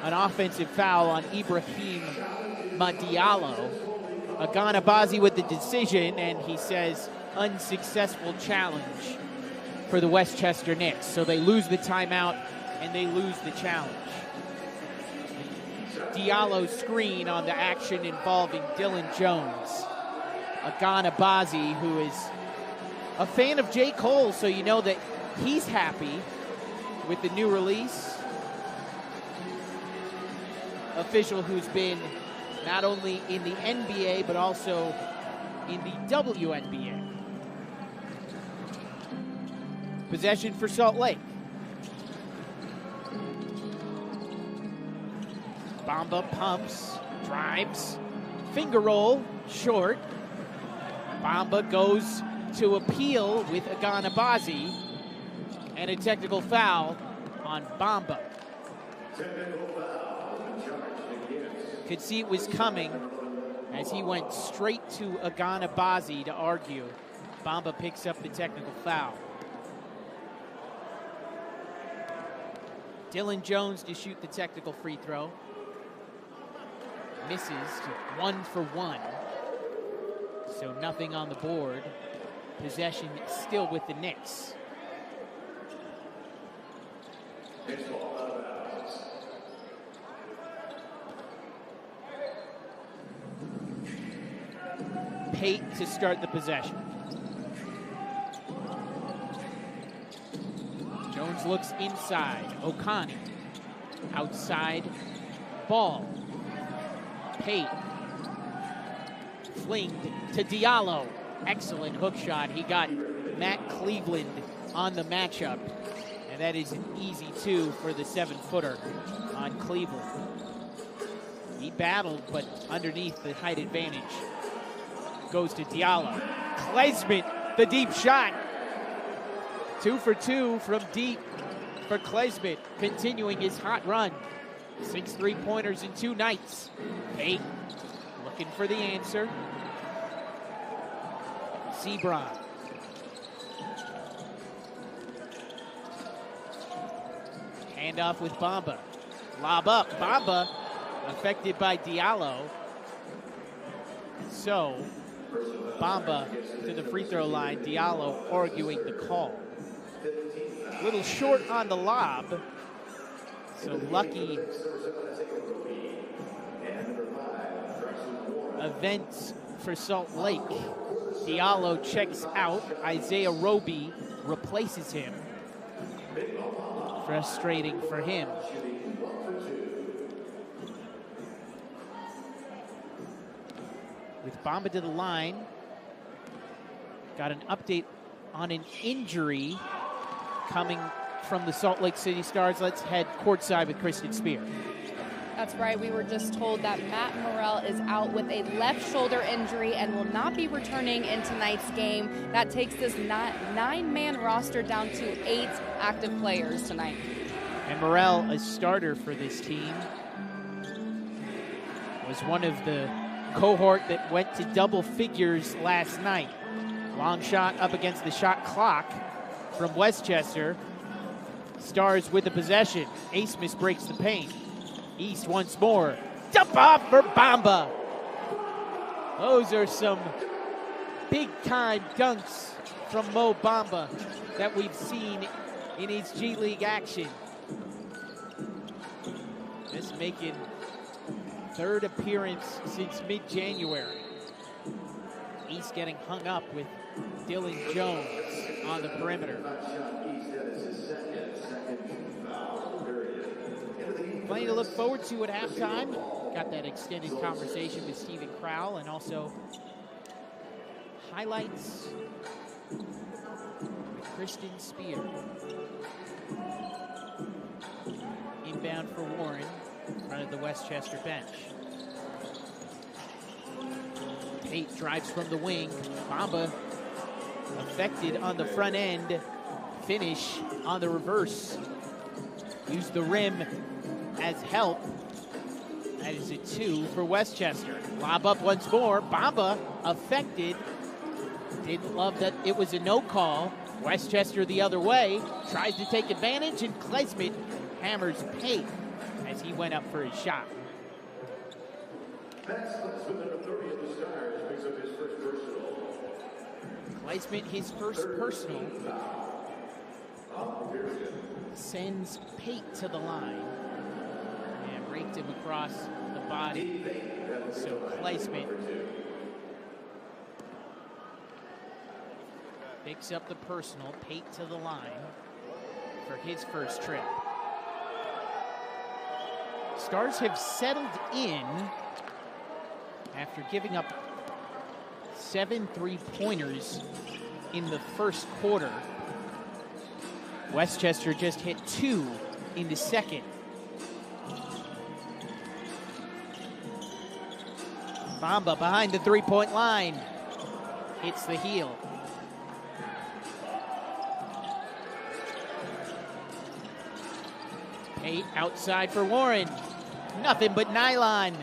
an offensive foul on Ibrahim Diallo. Aganabazi with the decision, and he says unsuccessful challenge for the Westchester Knicks. So they lose the timeout and they lose the challenge. Diallo's screen on the action involving Dylan Jones. Aganabazi, who is a fan of J. Cole, so you know that he's happy with the new release. Official who's been not only in the NBA, but also in the WNBA. Possession for Salt Lake. Bamba pumps, drives, finger roll, short. Bamba goes to appeal with Aganabazi, and a technical foul on Bamba. Could see it was coming as he went straight to Aganabazi to argue. Bamba picks up the technical foul. Dylan Jones to shoot the technical free throw. Misses, 1 for 1. So nothing on the board. Possession still with the Knicks. Pate to start the possession. Jones looks inside. Okani. Outside. Ball. Pate. Flinged to Diallo. Excellent hook shot. He got Matt Cleveland on the matchup. And that is an easy 2 for the 7-footer on Cleveland. He battled, but underneath the height advantage goes to Diallo. Klesmit, the deep shot. 2 for 2 from deep for Klesmit, continuing his hot run. 6 3-pointers in 2 nights. Pate looking for the answer. Sebron. Handoff with Bamba. Lob up. Bamba affected by Diallo. So Bamba to the free throw line. Diallo arguing the call. A little short on the lob. So lucky event for Salt Lake. Diallo checks out. Isaiah Roby replaces him. Frustrating for him. With Bamba to the line. Got an update on an injury coming from the Salt Lake City Stars. Let's head courtside with Kristen Spear. That's right. We were just told that Matt Morrell is out with a left shoulder injury and will not be returning in tonight's game. That takes this 9-man roster down to 8 active players tonight. And Morrell, a starter for this team, was one of the cohort that went to double figures last night. Long shot up against the shot clock from Westchester. Stars with the possession. Asmus breaks the paint. East once more. Dump off for Bamba. Those are some big-time dunks from Mo Bamba that we've seen in his G League action. This making 3rd appearance since mid-January. East getting hung up with Dylan Jones on the perimeter. Plenty to look forward to at halftime. Got that extended conversation with Stephen Crowell and also highlights with Kristen Spear. Inbound for Warren in front of the Westchester bench. Pate drives from the wing. Bamba affected on the front end. Finish on the reverse. Use the rim as help. That is a 2 for Westchester. Lob up once more. Bamba affected. Didn't love that it was a no call. Westchester the other way. Tries to take advantage, and Klesmit hammers Pate as he went up for his shot. Kleisman, his first personal, sends Pate to the line and raked him across the body. So Kleisman picks up the personal, Pate to the line for his first trip. Stars have settled in after giving up 7 3-pointers in the first quarter. Westchester just hit 2 in the second. Bamba behind the 3-point line. Hits the heel. Pate outside for Warren. Nothing but nylon.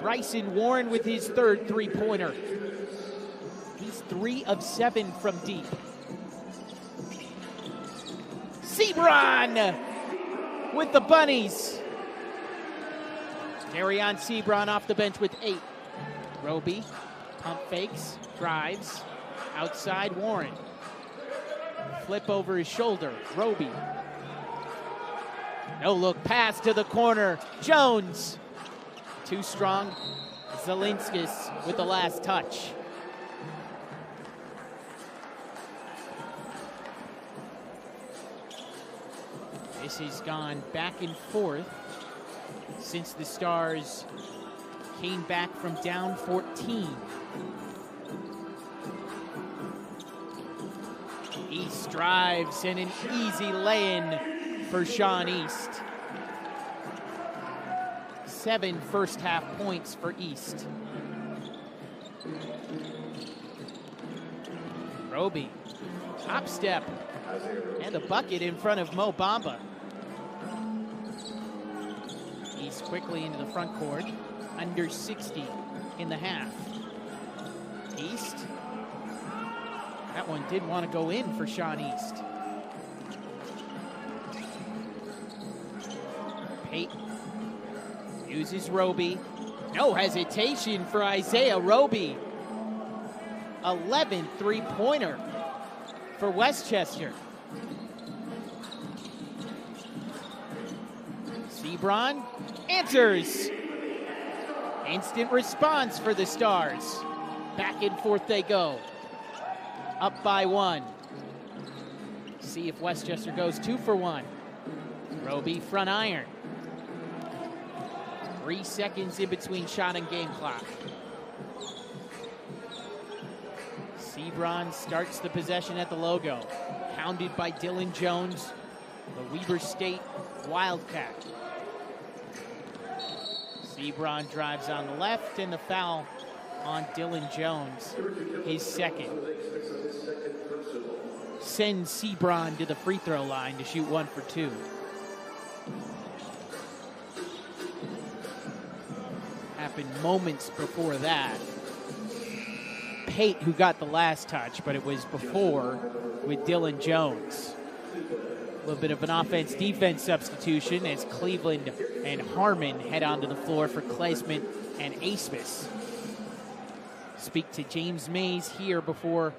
Bryson Warren with his third 3-pointer. He's 3 of 7 from deep. Sebron with the bunnies. Darion Sebron off the bench with 8. Roby pump fakes, drives, outside Warren. Flip over his shoulder, Roby. No look pass to the corner, Jones. Too strong, Zelinskis with the last touch. This has gone back and forth since the Stars came back from down 14. East drives and an easy lay-in for Sean East. 7 first-half points for East. Roby, top step, and a bucket in front of Mo Bamba. East quickly into the front court, under 60 in the half. East, that one did want to go in for Sean East. Pate uses Roby. No hesitation for Isaiah Roby. 11th 3-pointer for Westchester. Sebron answers. Instant response for the Stars. Back and forth they go. Up by 1. See if Westchester goes 2 for 1. Roby front iron. 3 seconds in between shot and game clock. Sebron starts the possession at the logo. Hounded by Dylan Jones, the Weber State Wildcat. Sebron drives on the left, and the foul on Dylan Jones, his second. Sends Sebron to the free throw line to shoot 1 for 2. Happened moments before that. Pate who got the last touch, but it was before with Dylan Jones. A little bit of an offense-defense substitution as Cleveland and Harmon head onto the floor for Kleisman and Asmus. Speak to James Mays here before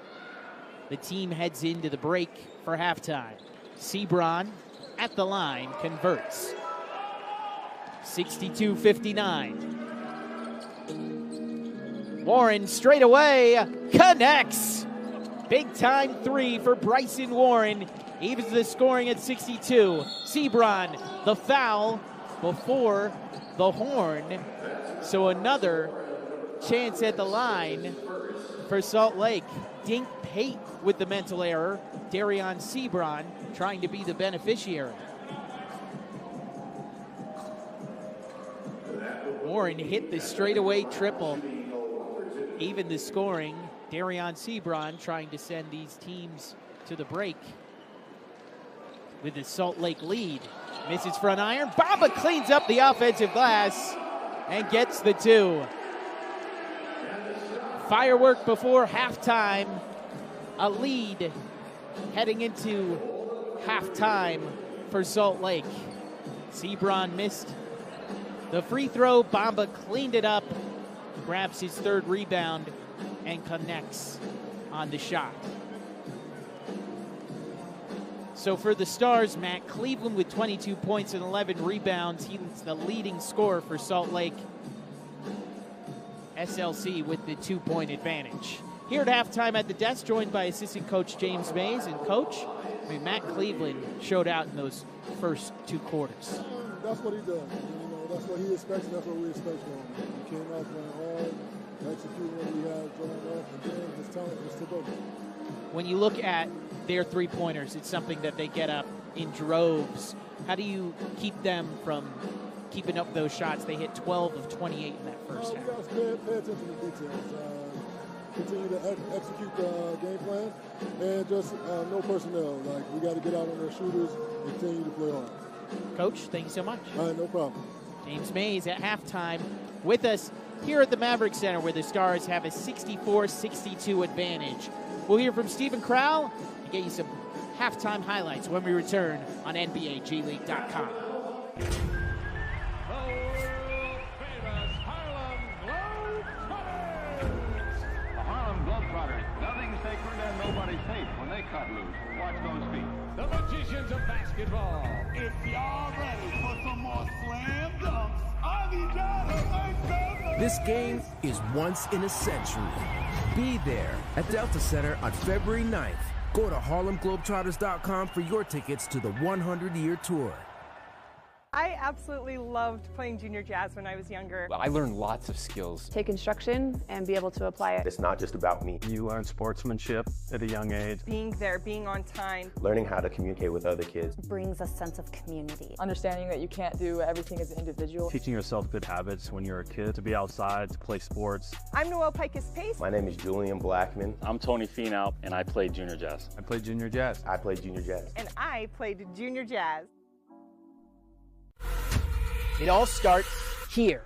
the team heads into the break for halftime. Sebron at the line converts. 62-59. Warren straight away connects. Big time 3 for Bryson Warren. Evens the scoring at 62. Sebron, the foul before the horn. So another chance at the line for Salt Lake. Dink Pate with the mental error. Darion Sebron trying to be the beneficiary. Warren hit the straightaway triple. Even the scoring. Darion Sebron trying to send these teams to the break with the Salt Lake lead. Misses front iron. Bamba cleans up the offensive glass and gets the 2. Firework before halftime. A lead heading into halftime for Salt Lake. Sebron missed The free throw, Bamba cleaned it up, grabs his third rebound, and connects on the shot. So for the Stars, Matt Cleveland with 22 points and 11 rebounds. He's the leading scorer for Salt Lake. SLC with the 2-point advantage. Here at halftime at the desk, joined by assistant coach James Mays. And coach, Matt Cleveland showed out in those first 2 quarters. That's what he does. That's what he expects, and that's what we expect from him. He came out playing hard, executing what we had drawn up, and then his talent just took over. When you look at their three-pointers, it's something that they get up in droves. How do you keep them from keeping up those shots? They hit 12 of 28 in that first half. You guys pay attention to the details. Continue to execute the game plan, and just no personnel. Like, we got to get out on their shooters and continue to play hard. Coach, thank you so much. All right, no problem. James Mays at halftime with us here at the Maverick Center, where the Stars have a 64-62 advantage. We'll hear from Stephen Crowell and get you some halftime highlights when we return on NBAGleague.com. Nothing sacred and nobody's safe when they cut loose. Watch those feet. The magicians of basketball. If y'all ready for some more slam dunks, I need y'all to make them. This game is once in a century. Be there at Delta Center on February 9th. Go to HarlemGlobetrotters.com for your tickets to the 100-year tour. I absolutely loved playing junior jazz when I was younger. I learned lots of skills. Take instruction and be able to apply it. It's not just about me. You learn sportsmanship at a young age. Being there, being on time. Learning how to communicate with other kids. Brings a sense of community. Understanding that you can't do everything as an individual. Teaching yourself good habits when you're a kid, to be outside, to play sports. I'm Noelle Pikus-Pace. My name is Julian Blackman. I'm Tony Finau, and I played junior jazz. I played junior jazz. I played junior jazz. And I played junior jazz. It all starts here.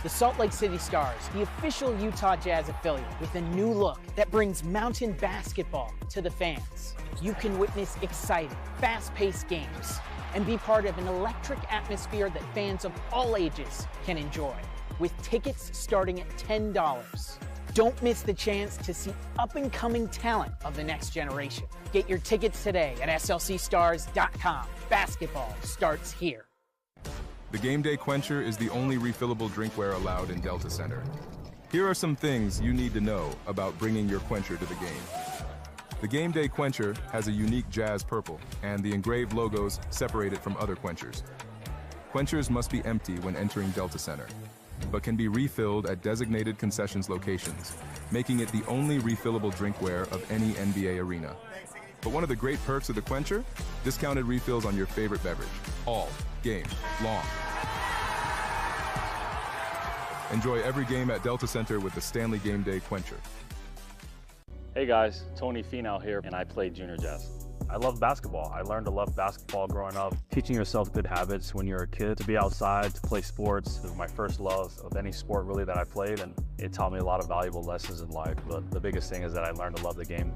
The Salt Lake City Stars, the official Utah Jazz affiliate, with a new look that brings mountain basketball to the fans. You can witness exciting, fast-paced games and be part of an electric atmosphere that fans of all ages can enjoy, with tickets starting at $10. Don't miss the chance to see up-and-coming talent of the next generation. Get your tickets today at slcstars.com. Basketball starts here. The Game Day Quencher is the only refillable drinkware allowed in Delta Center. Here are some things you need to know about bringing your quencher to the game. The Game Day Quencher has a unique jazz purple, and the engraved logos separate it from other quenchers. Quenchers must be empty when entering Delta Center, but can be refilled at designated concessions locations, making it the only refillable drinkware of any NBA arena. But one of the great perks of the quencher? Discounted refills on your favorite beverage, all game long. Enjoy every game at Delta Center with the Stanley Game Day Quencher. Hey guys, Tony Finau here, and I played junior jazz. I love basketball. I learned to love basketball growing up. Teaching yourself good habits when you're a kid, to be outside, to play sports. It was my first love of any sport really that I played, and it taught me a lot of valuable lessons in life. But the biggest thing is that I learned to love the game.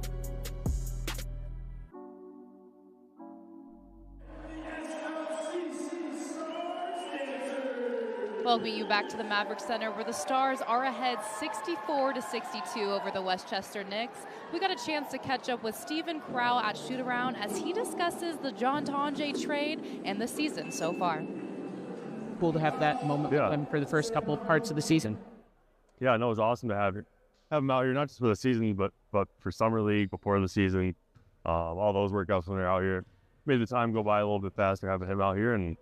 Welcoming you back to the Maverick Center, where the Stars are ahead 64-62 over the Westchester Knicks. We got a chance to catch up with Stephen Crowell at Shoot-Around as he discusses the John Tonje trade and the season so far. Cool to have that moment with him for the first couple of parts of the season. Yeah, no, it was awesome to have him out here, not just for the season, but for summer league, before the season. All those workouts when they're out here made the time go by a little bit faster having him out here, and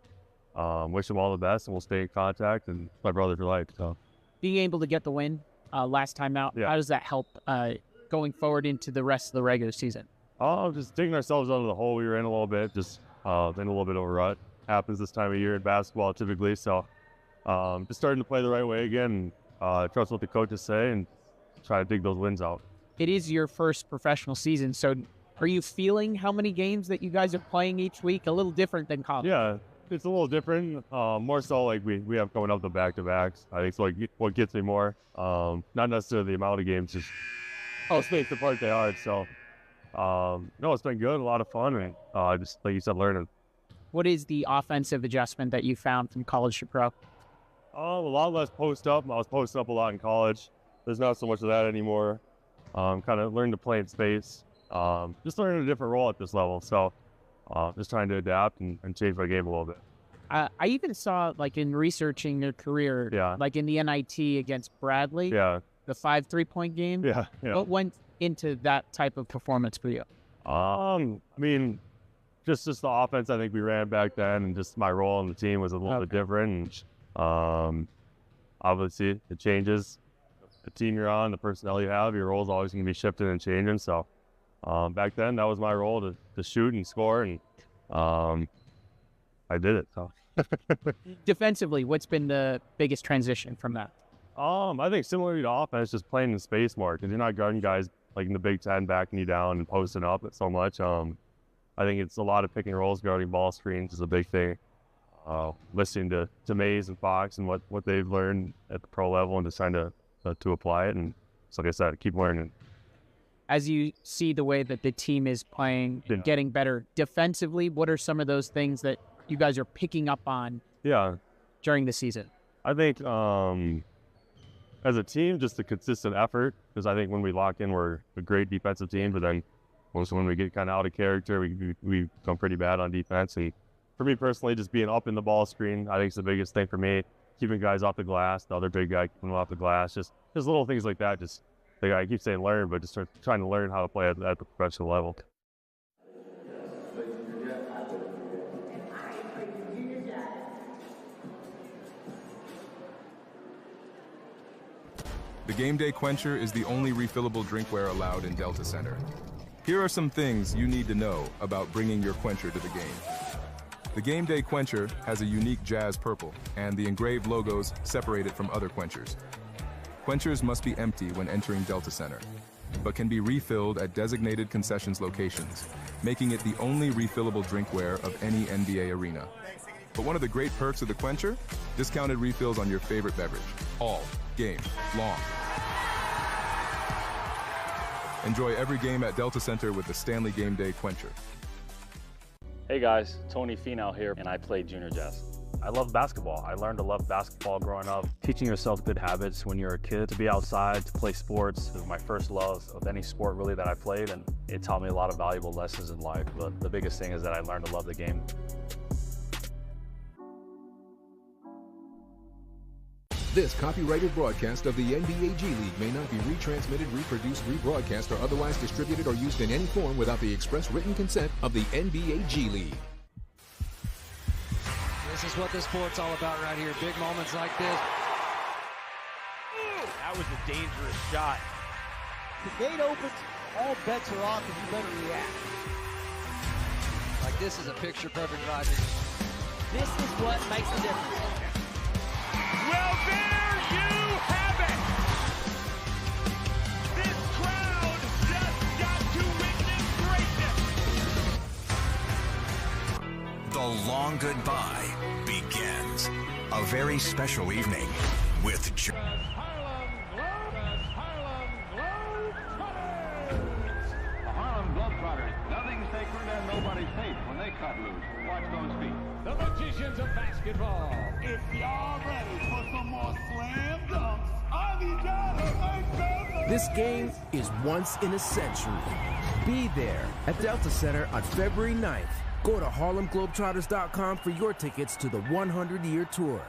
wish him all the best, and we'll stay in contact, and my brother for life. So being able to get the win last time out, how does that help going forward into the rest of the regular season? Just digging ourselves out of the hole we were in a little bit, just in a little bit of a rut. Happens this time of year in basketball typically, so just starting to play the right way again, trust what the coaches say and try to dig those wins out. It is your first professional season, so are you feeling how many games that you guys are playing each week? A little different than college. Yeah, it's a little different. More so like we have coming up the back-to-backs. I think so, like what gets me more. Not necessarily the amount of games, just space the part they are. So no, it's been good, a lot of fun, and just like you said, learning. What is the offensive adjustment that you found from college to pro? A lot less post up. I was posting up a lot in college. There's not so much of that anymore. Kind of learned to play in space. Just learning a different role at this level. So just trying to adapt and change my game a little bit. I even saw, like, in researching your career, like in the NIT against Bradley, the 5 3-point game. What went into that type of performance for you? I mean, just the offense I think we ran back then, and just my role on the team was a little bit different. And obviously, it changes. The team you're on, the personnel you have, your role is always going to be shifting and changing. So back then, that was my role to shoot and score, and I did it. So. Defensively, what's been the biggest transition from that? I think similarly to offense, just playing in space more, because you're not guarding guys like in the Big Ten backing you down and posting up so much. I think it's a lot of pick and rolls, guarding ball screens is a big thing. Listening to Mays and Fox and what they've learned at the pro level, and just trying to apply it. And so, like I said, keep learning. As you see the way that the team is playing and getting better defensively, what are some of those things that you guys are picking up on during the season? I think as a team, just a consistent effort, because I think when we lock in, we're a great defensive team, but then also when we get kind of out of character, we become pretty bad on defense. And for me personally, just being up in the ball screen, I think is the biggest thing for me. Keeping guys off the glass, the other big guy keeping them off the glass, just little things like that. Just I keep saying learn, but just trying to learn how to play at the professional level. The Game Day Quencher is the only refillable drinkware allowed in Delta Center. Here are some things you need to know about bringing your quencher to the game. The Game Day Quencher has a unique jazz purple, and the engraved logos separate it from other quenchers. Quenchers must be empty when entering Delta Center, but can be refilled at designated concessions locations, making it the only refillable drinkware of any NBA arena. But one of the great perks of the quencher? Discounted refills on your favorite beverage, all game long. Enjoy every game at Delta Center with the Stanley Game Day Quencher. Hey guys, Tony Finau here, and I play junior jazz. I love basketball. I learned to love basketball growing up. Teaching yourself good habits when you're a kid, to be outside, to play sports, was my first love of any sport really that I played, and it taught me a lot of valuable lessons in life. But the biggest thing is that I learned to love the game. This copyrighted broadcast of the NBA G League may not be retransmitted, reproduced, rebroadcast, or otherwise distributed or used in any form without the express written consent of the NBA G League. This is what this sport's all about right here. Big moments like this. That was a dangerous shot. The gate opens, all bets are off, and you better react. Like, this is a picture-perfect drive. This is what makes the difference. Well, there you have it. This crowd just got to witness greatness. The long goodbye begins. A very special evening with The Harlem Globetrotters, nothing sacred and nobody safe when they cut loose. Watch those feet. The magicians of basketball. If y'all ready for some more slam dunks, I need y'all to make them. This game is once in a century. Be there at Delta Center on February 9th. Go to HarlemGlobetrotters.com for your tickets to the 100-year tour.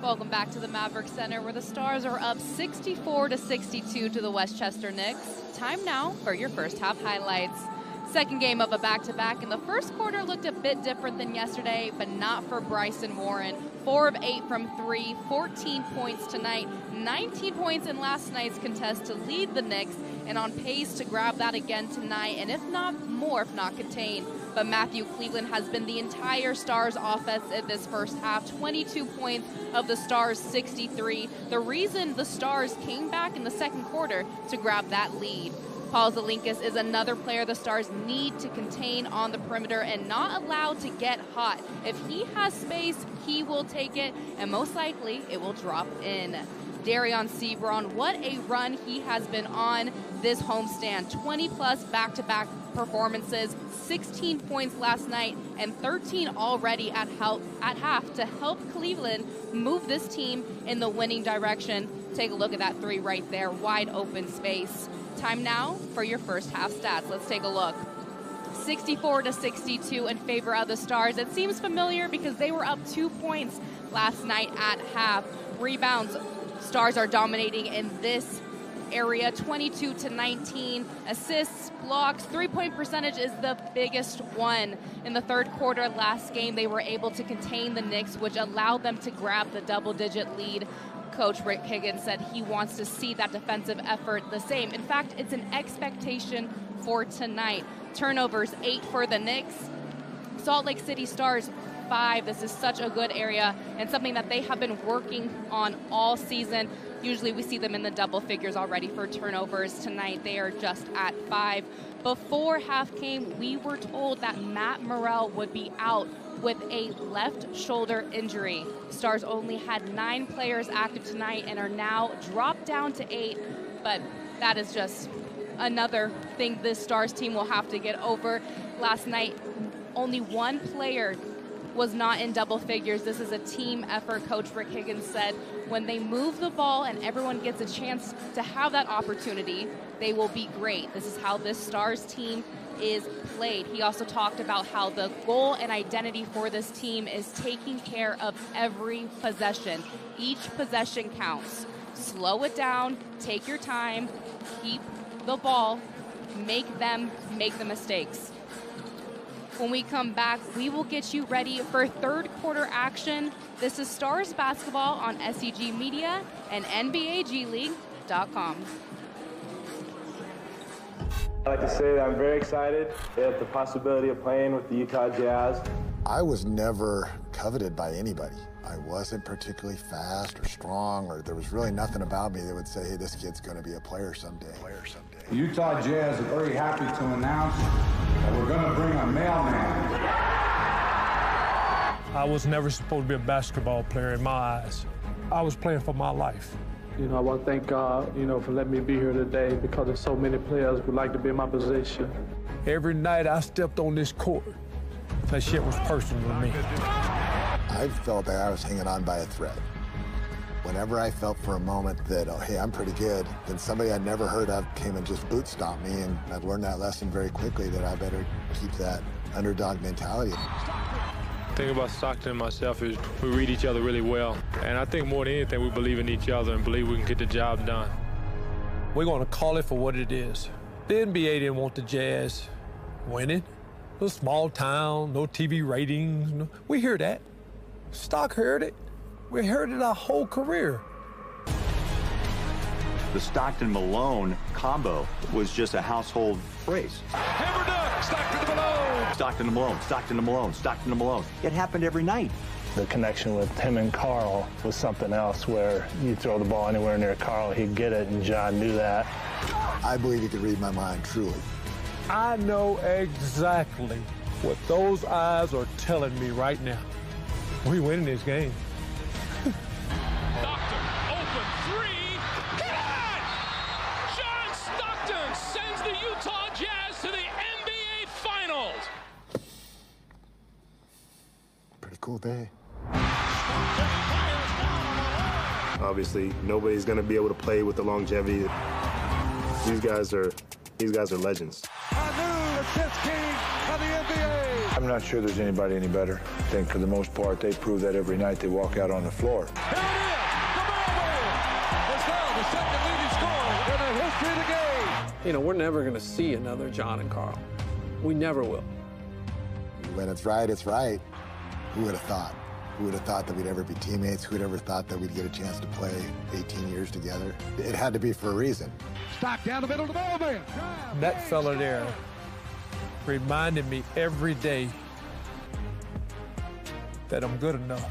Welcome back to the Maverick Center, where the Stars are up 64-62 to the Westchester Knicks. Time now for your first half highlights. Second game of a back-to-back, and the first quarter looked a bit different than yesterday, but not for Bryson Warren. 4 of 8 from 3, 14 points tonight, 19 points in last night's contest to lead the Knicks, and on pace to grab that again tonight, and if not more, if not contained. But Matthew Cleveland has been the entire Stars offense in this first half, 22 points of the Stars' 63. The reason the Stars came back in the second quarter to grab that lead. Paul Zelinkas is another player the Stars need to contain on the perimeter and not allowed to get hot. If he has space, he will take it, and most likely it will drop in. Darion Sebron, what a run he has been on this homestand. 20-plus back-to-back performances, 16 points last night, and 13 already at half to help Cleveland move this team in the winning direction. Take a look at that three right there, wide open space. Time now for your first half stats. Let's take a look. 64-62 in favor of the Stars. It seems familiar because they were up 2 points last night at half. Rebounds, Stars are dominating in this area, 22-19. Assists, blocks, three-point percentage is the biggest one. In the third quarter last game, they were able to contain the Knicks, which allowed them to grab the double-digit lead. Coach Rick Higgins said he wants to see that defensive effort the same. In fact, it's an expectation for tonight. Turnovers, 8 for the Knicks. Salt Lake City Stars, 5. This is such a good area and something that they have been working on all season. Usually we see them in the double figures already for turnovers. Tonight they are just at 5. Before half came, we were told that Matt Morrell would be out with a left shoulder injury. Stars only had 9 players active tonight and are now dropped down to 8, but that is just another thing this Stars team will have to get over. Last night, only 1 player was not in double figures. This is a team effort, Coach Rick Higgins said. When they move the ball and everyone gets a chance to have that opportunity, they will be great. This is how this Stars team is played. He also talked about how the goal and identity for this team is taking care of every possession. Each possession counts. Slow it down, take your time, keep the ball, make them make the mistakes. When we come back, we will get you ready for third quarter action. This is Stars Basketball on SEG Media and NBAGleague.com. I'd like to say that I'm very excited at the possibility of playing with the Utah Jazz. I was never coveted by anybody. I wasn't particularly fast or strong, or there was really nothing about me that would say, hey, this kid's going to be a player someday. The Utah Jazz are very happy to announce that we're going to bring a mailman. I was never supposed to be a basketball player in my eyes. I was playing for my life. You know, I want to thank God, for letting me be here today because there's so many players who like to be in my position. Every night I stepped on this court, that shit was personal to me. I felt that I was hanging on by a thread. Whenever I felt for a moment that, oh, hey, I'm pretty good, then somebody I'd never heard of came and just boot stomped me, and I've learned that lesson very quickly that I better keep that underdog mentality. The thing about Stockton and myself is we read each other really well, and I think more than anything we believe in each other and believe we can get the job done. We're going to call it for what it is. The NBA didn't want the Jazz winning. No small town, no TV ratings. We hear that. Stock heard it. We heard it our whole career. The Stockton-Malone combo was just a household phrase. Hammer dunk, Stockton to Malone. Stockton to Malone, Stockton to Malone, Stockton to Malone. It happened every night. The connection with him and Carl was something else where you throw the ball anywhere near Carl, he'd get it, and John knew that. I believe he could read my mind, truly. I know exactly what those eyes are telling me right now. We winning this game. Stockton, open three. Hit it! John Stockton sends the Utah Jazz to the NBA Finals. Pretty cool day. Obviously, nobody's going to be able to play with the longevity. These guys are legends. I knew the 10th king of the NBA. I'm not sure there's anybody any better. I think for the most part, they prove that every night they walk out on the floor. Here it is, the Mailman. It's now the second leading scorer in the history of the game. We're never going to see another John and Carl. We never will. When it's right, it's right. Who would have thought? Who would have thought that we'd ever be teammates? Who would ever thought that we'd get a chance to play 18 years together? It had to be for a reason. Stock down the middle to the Mailman. That fella there reminded me every day that I'm good enough.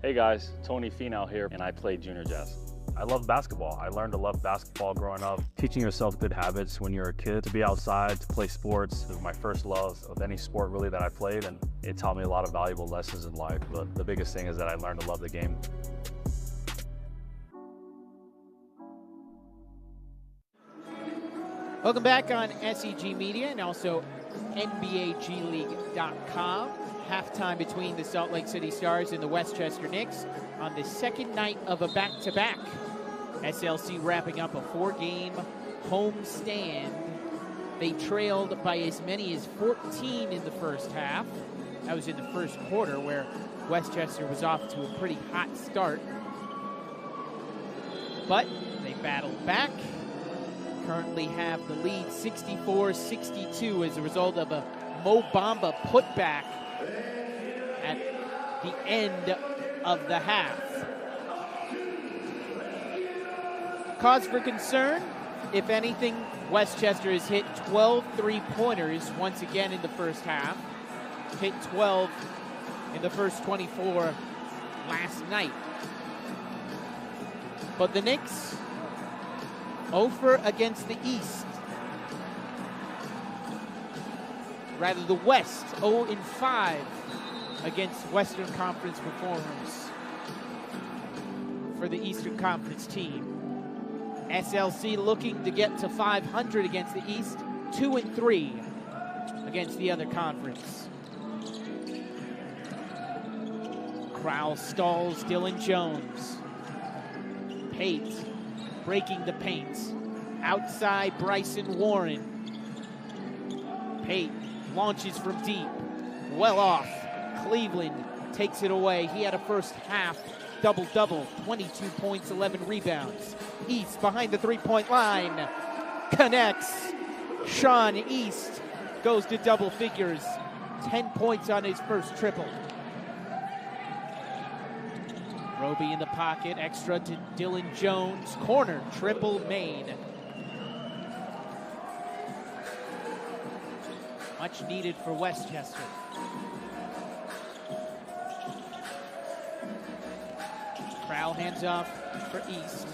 Hey guys, Tony Finau here, and I play junior jazz. I love basketball. I learned to love basketball growing up. Teaching yourself good habits when you're a kid, to be outside, to play sports, was my first love of any sport really that I played, and it taught me a lot of valuable lessons in life. But the biggest thing is that I learned to love the game. Welcome back on SEG Media and also NBAGleague.com. Halftime between the Salt Lake City Stars and the Westchester Knicks on the second night of a back-to-back. SLC wrapping up a 4-game home stand. They trailed by as many as 14 in the first half. That was in the first quarter, where Westchester was off to a pretty hot start. But they battled back. Currently have the lead 64-62 as a result of a Mo Bamba putback at the end of the half. Cause for concern, if anything, Westchester has hit 12 three-pointers once again in the first half. Hit 12 in the first 24 last night. But the Knicks 0 against the East. Rather, the West 0-5 against Western Conference performers for the Eastern Conference team. SLC looking to get to 500 against the East, 2-3 against the other conference. Crowell stalls Dylan Jones. Pate breaking the paint. Outside Bryson Warren. Pate launches from deep. Well off. Cleveland takes it away. He had a first half double-double. 22 points, 11 rebounds. East behind the three-point line. Connects. Sean East goes to double figures. 10 points on his first triple. Roby in the pocket, extra to Dylan Jones. Corner, triple made. Much needed for Westchester. Crowell hands off for East.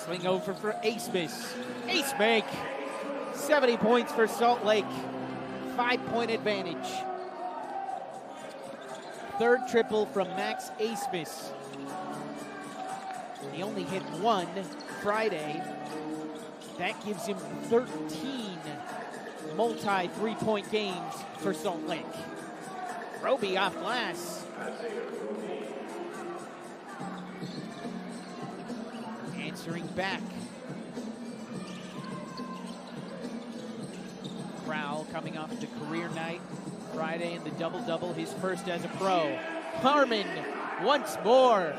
Swing over for Ace-Miss. Ace-Make. 70 points for Salt Lake. 5-point advantage. Third triple from Max Ace-Miss. He only hit one Friday. That gives him 13 multi-three-point games for Salt Lake. Roby off glass. Answering back. Crowell coming off the career night Friday in the double-double, his first as a pro. Harmon once more.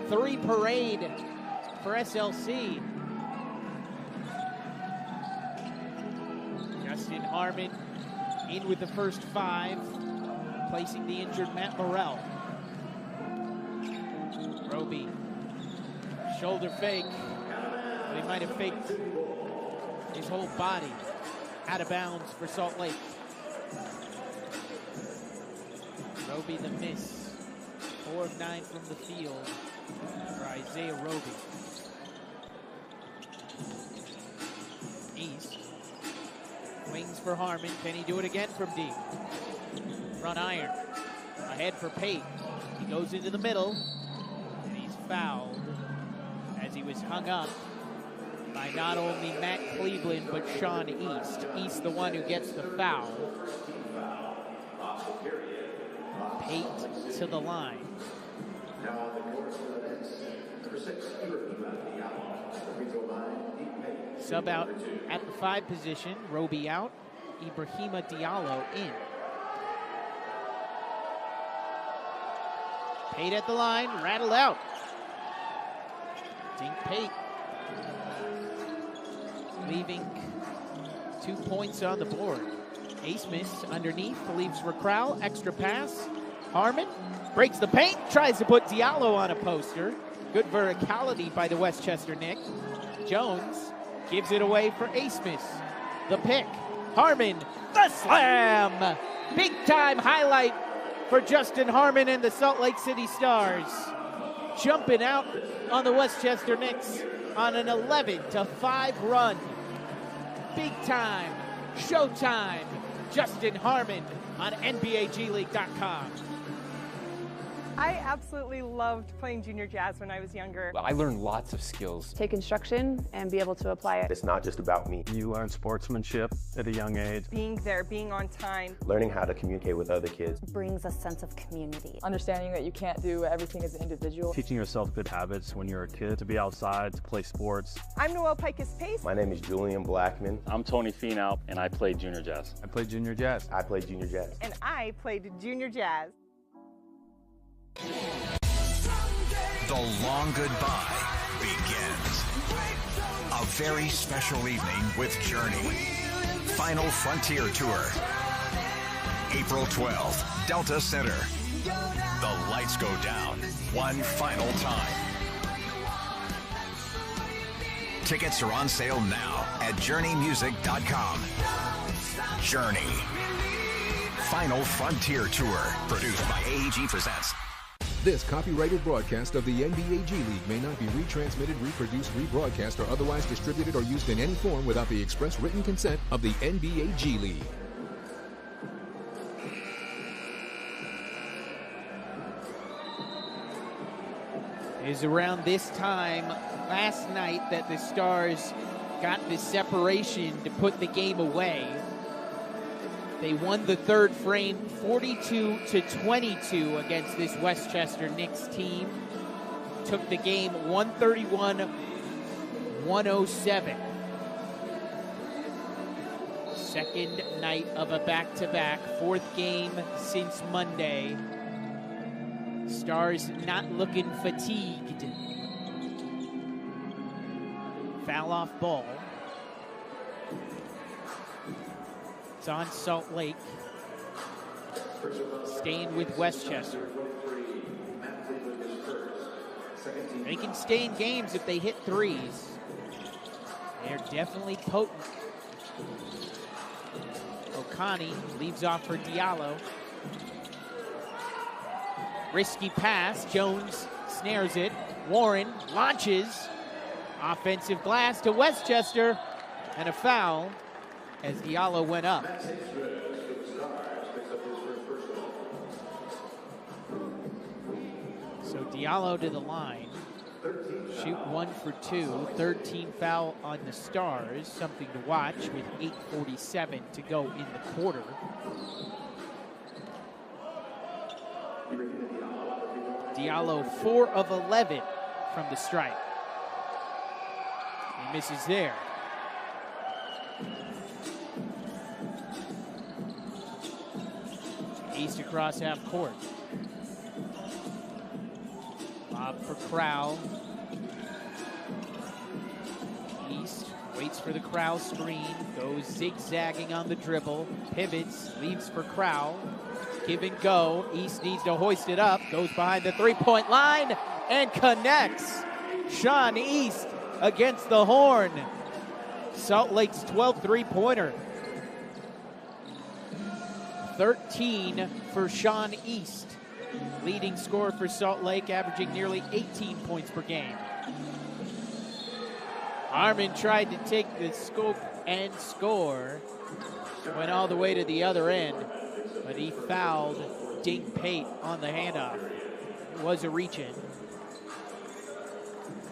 3 parade for SLC. Justin Harmon in with the first 5, placing the injured Matt Morrell. Roby, shoulder fake, but he might have faked his whole body. Out of bounds for Salt Lake. Roby the miss. 4 of 9 from the field for Isaiah Roby. East. Wings for Harmon. Can he do it again from deep? Front iron. Ahead for Pate. He goes into the middle. And he's fouled as he was hung up by not only Matt Cleveland, but Sean East. East the one who gets the foul. Pate to the line. Sub out at the 5 position. Roby out. Ibrahima Diallo in. Pate at the line. Rattled out. Dink Pate. Leaving 2 points on the board. Ace-Miss underneath, leaves for Crowell. Extra pass. Harmon breaks the paint, tries to put Diallo on a poster. Good verticality by the Westchester Knick. Jones gives it away for Ace-Miss. The pick. Harmon, the slam! Big time highlight for Justin Harmon and the Salt Lake City Stars. jumping out on the Westchester Knicks on an 11-5 run. Big time, showtime. Justin Harmon on NBAGleague.com. I absolutely loved playing junior jazz when I was younger. I learned lots of skills. Take instruction and be able to apply it. It's not just about me. You learn sportsmanship at a young age. Being there, being on time. Learning how to communicate with other kids. Brings a sense of community. Understanding that you can't do everything as an individual. Teaching yourself good habits when you're a kid, to be outside, to play sports. I'm Noelle Pikus-Pace. My name is Julian Blackman. I'm Tony Finau, and I played junior jazz. I played junior jazz. I played junior jazz. And I played junior jazz. The long goodbye begins. A very special evening with Journey. Final Frontier Tour. April 12th, Delta Center. The lights go down one final time. Tickets are on sale now at JourneyMusic.com. Journey. Final Frontier Tour, produced by AEG Presents. This copyrighted broadcast of the NBA G League may not be retransmitted, reproduced, rebroadcast, or otherwise distributed or used in any form without the express written consent of the NBA G League. It is around this time last night that the Stars got the separation to put the game away. They won the third frame 42-22 against this Westchester Knicks team. Took the game 131-107. Second night of a back-to-back, fourth game since Monday. Stars not looking fatigued. Foul off ball. It's on Salt Lake. Staying with Westchester. They can stay in games if they hit threes. They're definitely potent. Okani leaves off for Diallo. Risky pass. Jones snares it. Warren launches. Offensive glass to Westchester. And a foul as Diallo went up. So Diallo to the line. Shoot 1 for 2. Third team foul on the Stars. Something to watch with 8:47 to go in the quarter. Diallo 4 of 11 from the stripe. He misses there. East across half court. Lob for Crowell. East waits for the Crowell screen. Goes zigzagging on the dribble. Pivots. Leaves for Crowell. Give and go. East needs to hoist it up. Goes behind the three-point line and connects. Sean East against the horn. Salt Lake's 12th three-pointer. 13 for Sean East. Leading scorer for Salt Lake, averaging nearly 18 points per game. Harmon tried to take the scope and score. Went all the way to the other end, but he fouled Dink Pate on the handoff. It was a reach-in.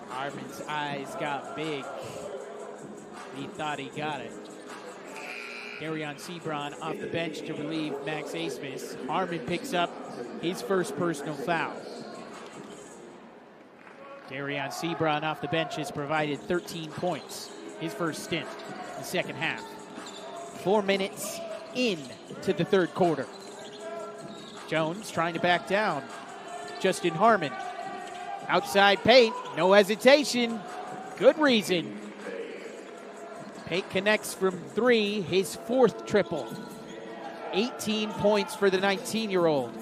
Harmon's eyes got big. He thought he got it. Darion Sebron off the bench to relieve Max Asmus. Harmon picks up his first personal foul. Darion Sebron off the bench has provided 13 points. His first stint in the second half. 4 minutes into the third quarter. Jones trying to back down. Justin Harmon. Outside Pate, no hesitation. Good reason. Pate connects from 3, his 4th triple. 18 points for the 19-year-old.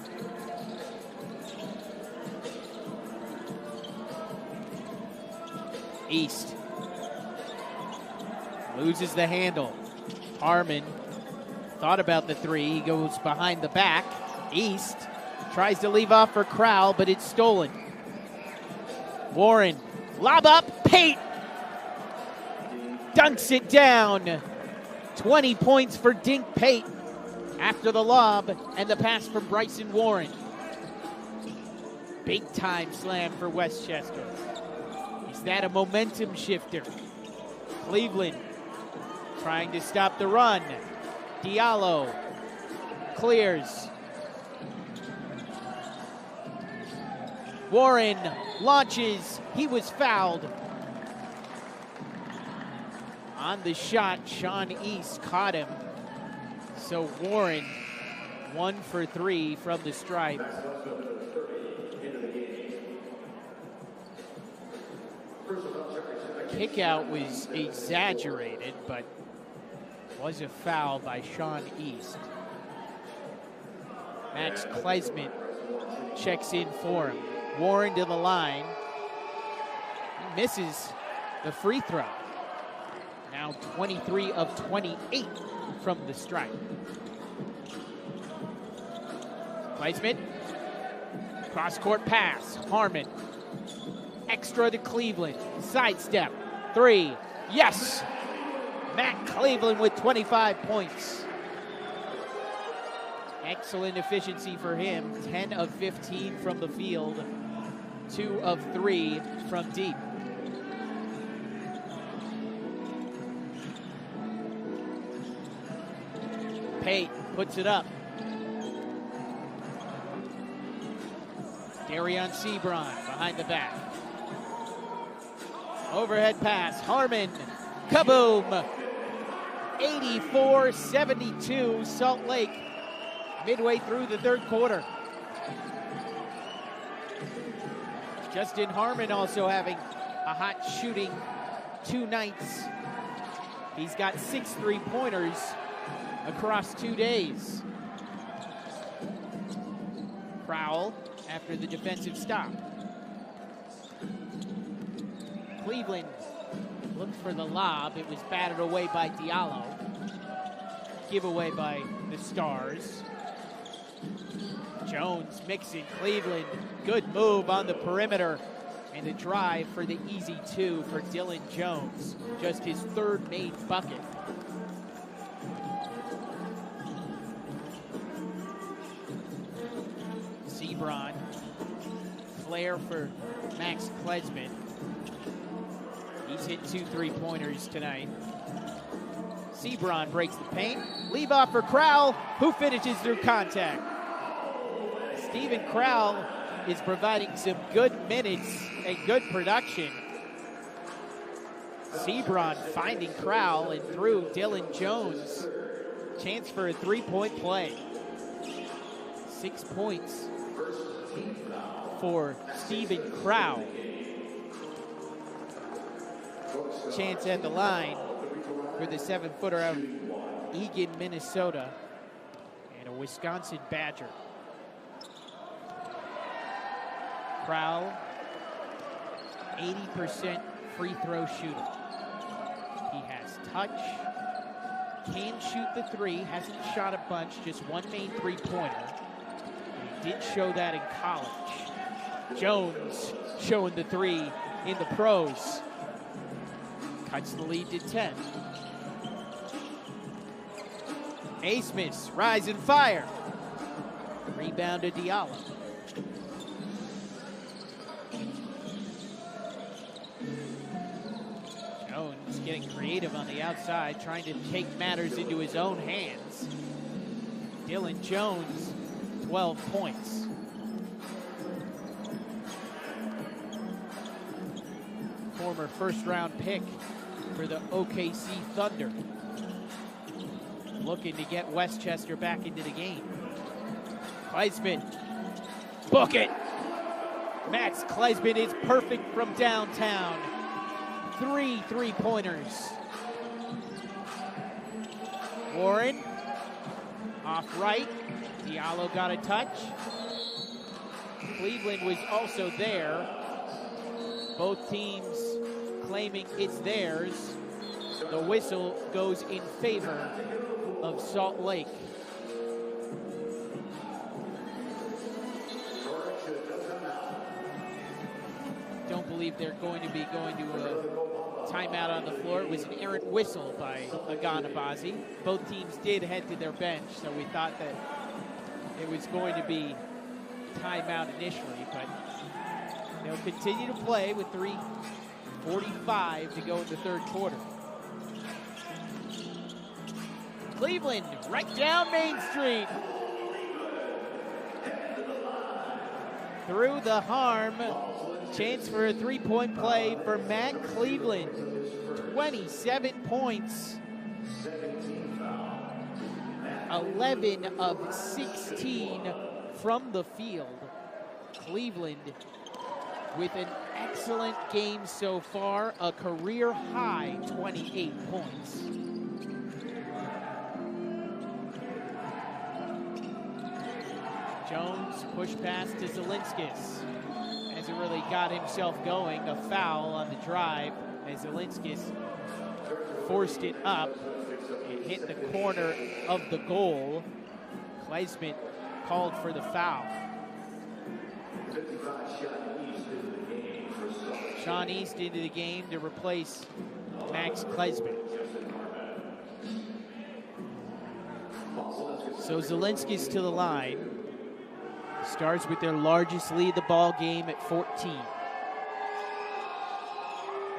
East loses the handle. Harmon thought about the 3. He goes behind the back. East tries to leave off for Crowell, but it's stolen. Warren, lob up, Pate dunks it down. 20 points for Dink Pate after the lob and the pass from Bryson Warren. Big time slam for Westchester. Is that a momentum shifter? Cleveland trying to stop the run. Diallo clears. Warren launches. He was fouled. On the shot, Sean East caught him. So Warren, 1 for 3 from the stripe. Kickout was exaggerated, but was a foul by Sean East. Max Kleisman checks in for him. Warren to the line. He misses the free throw. Now 23 of 28 from the stripe. Kleisman. Cross-court pass. Harmon. Extra to Cleveland. Sidestep. 3. Yes! Matt Cleveland with 25 points. Excellent efficiency for him. 10 of 15 from the field. 2 of 3 from deep. Pate puts it up. Darion Sebron behind the back. Overhead pass. Harmon. Kaboom. 84-72 Salt Lake. Midway through the third quarter. Justin Harmon also having a hot shooting 2 nights. He's got 6 3-pointers across 2 days. Crowell after the defensive stop. Cleveland looked for the lob. It was batted away by Diallo. Giveaway by the Stars. Jones mixing Cleveland. Good move on the perimeter. And a drive for the easy 2 for Dylan Jones. Just his 3rd made bucket. Sebron. Flare for Max Kleisman. He's hit 2 3-pointers tonight. Sebron breaks the paint. Leave off for Crowell, who finishes through contact. Stephen Crowell is providing some good minutes and good production. Sebron finding Crowell and through Dylan Jones. Chance for a 3-point play. 6 points for Stephen Crowell. Chance at the line for the 7-footer out of Eagan, Minnesota, and a Wisconsin Badger. Crowell, 80% free throw shooter. He has touch, can shoot the 3, hasn't shot a bunch, just 1 main 3-pointer. He did show that in college. Jones showing the 3 in the pros. Cuts the lead to 10. Naismith, rise and fire. Rebound to Diallo. Jones getting creative on the outside, trying to take matters into his own hands. Dylan Jones, 12 points. Former first-round pick for the OKC Thunder. Looking to get Westchester back into the game. Kleisman, book it. Max Kleisman is perfect from downtown. 3 3-pointers. Warren, off right. Diallo got a touch. Cleveland was also there. Both teams claiming it's theirs. The whistle goes in favor of Salt Lake. Don't believe they're going to be going to a timeout on the floor. It was an errant whistle by Aganabazi. Both teams did head to their bench, so we thought that it was going to be timeout initially, but they'll continue to play with 3:45 to go in the third quarter. Cleveland right down Main Street. Through the harm. Chance for a three-point play for Matt Cleveland. 27 points. 11 of 16 from the field. Cleveland with an excellent game so far, a career high 28 points. Jones push pass to Zelinskis. Hasn't really got himself going. A foul on the drive as Zelinskis forced it up. It hit the corner of the goal. Kleisman called for the foul. Sean East into the game to replace Max Kleisman. So Zelinskis to the line. Stars with their largest lead the ball game at 14.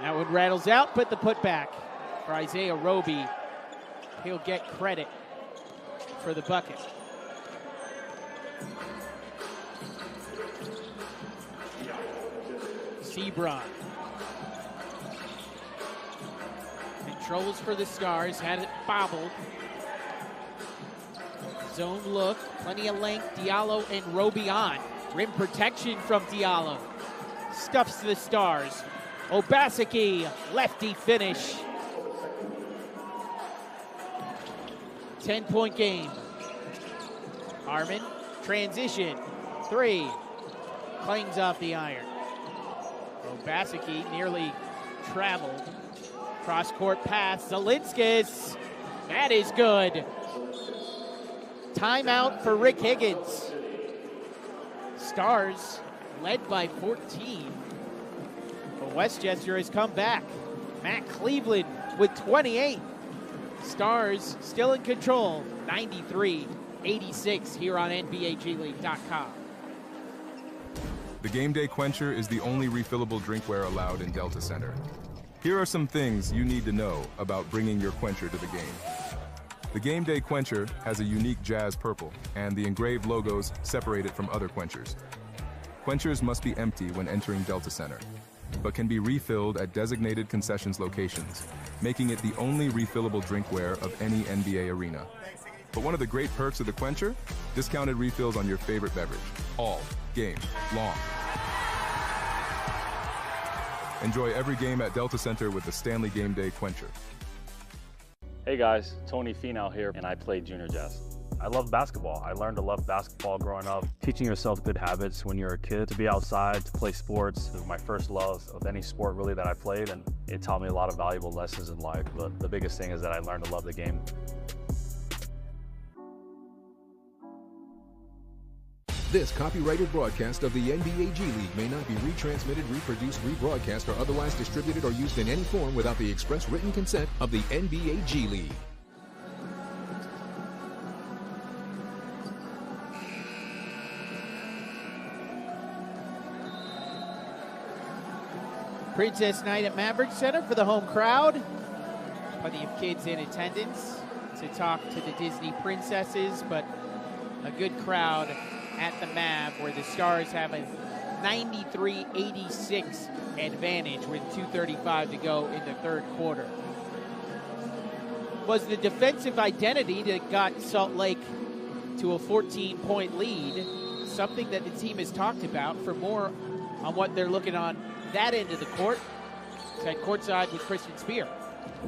That one rattles out, but the putback for Isaiah Roby. He'll get credit for the bucket. Sebron controls for the Stars, had it bobbled. Zone look, plenty of length, Diallo and Roby on. Rim protection from Diallo. Stuffs the Stars. Obaseki, lefty finish. 10-point game. Harmon, transition, three. Clings off the iron. Obaseki nearly traveled. Cross-court pass, Zelinskis. That is good. Timeout for Rick Higgins. Stars led by 14. But Westchester has come back. Matt Cleveland with 28. Stars still in control. 93-86 here on NBAGleague.com. The Game Day Quencher is the only refillable drinkware allowed in Delta Center. Here are some things you need to know about bringing your quencher to the game. The Game Day Quencher has a unique jazz purple, and the engraved logos separate it from other quenchers. Quenchers must be empty when entering Delta Center, but can be refilled at designated concessions locations, making it the only refillable drinkware of any NBA arena. But one of the great perks of the Quencher? Discounted refills on your favorite beverage, all game long. Enjoy every game at Delta Center with the Stanley Game Day Quencher. Hey guys, Tony Finau here, and I play junior jazz. I love basketball. I learned to love basketball growing up. Teaching yourself good habits when you're a kid, to be outside, to play sports, was my first love of any sport really that I played, and it taught me a lot of valuable lessons in life. But the biggest thing is that I learned to love the game. This copyrighted broadcast of the NBA G League may not be retransmitted, reproduced, rebroadcast, or otherwise distributed or used in any form without the express written consent of the NBA G League. Princess Night at Maverick Center for the home crowd. Plenty of kids in attendance to talk to the Disney princesses, but a good crowd at the Mav, where the Stars have a 93-86 advantage with 2:35 to go in the third quarter. Was the defensive identity that got Salt Lake to a 14-point lead, something that the team has talked about. For more on what they're looking on that end of the court, at courtside with Christian Spear.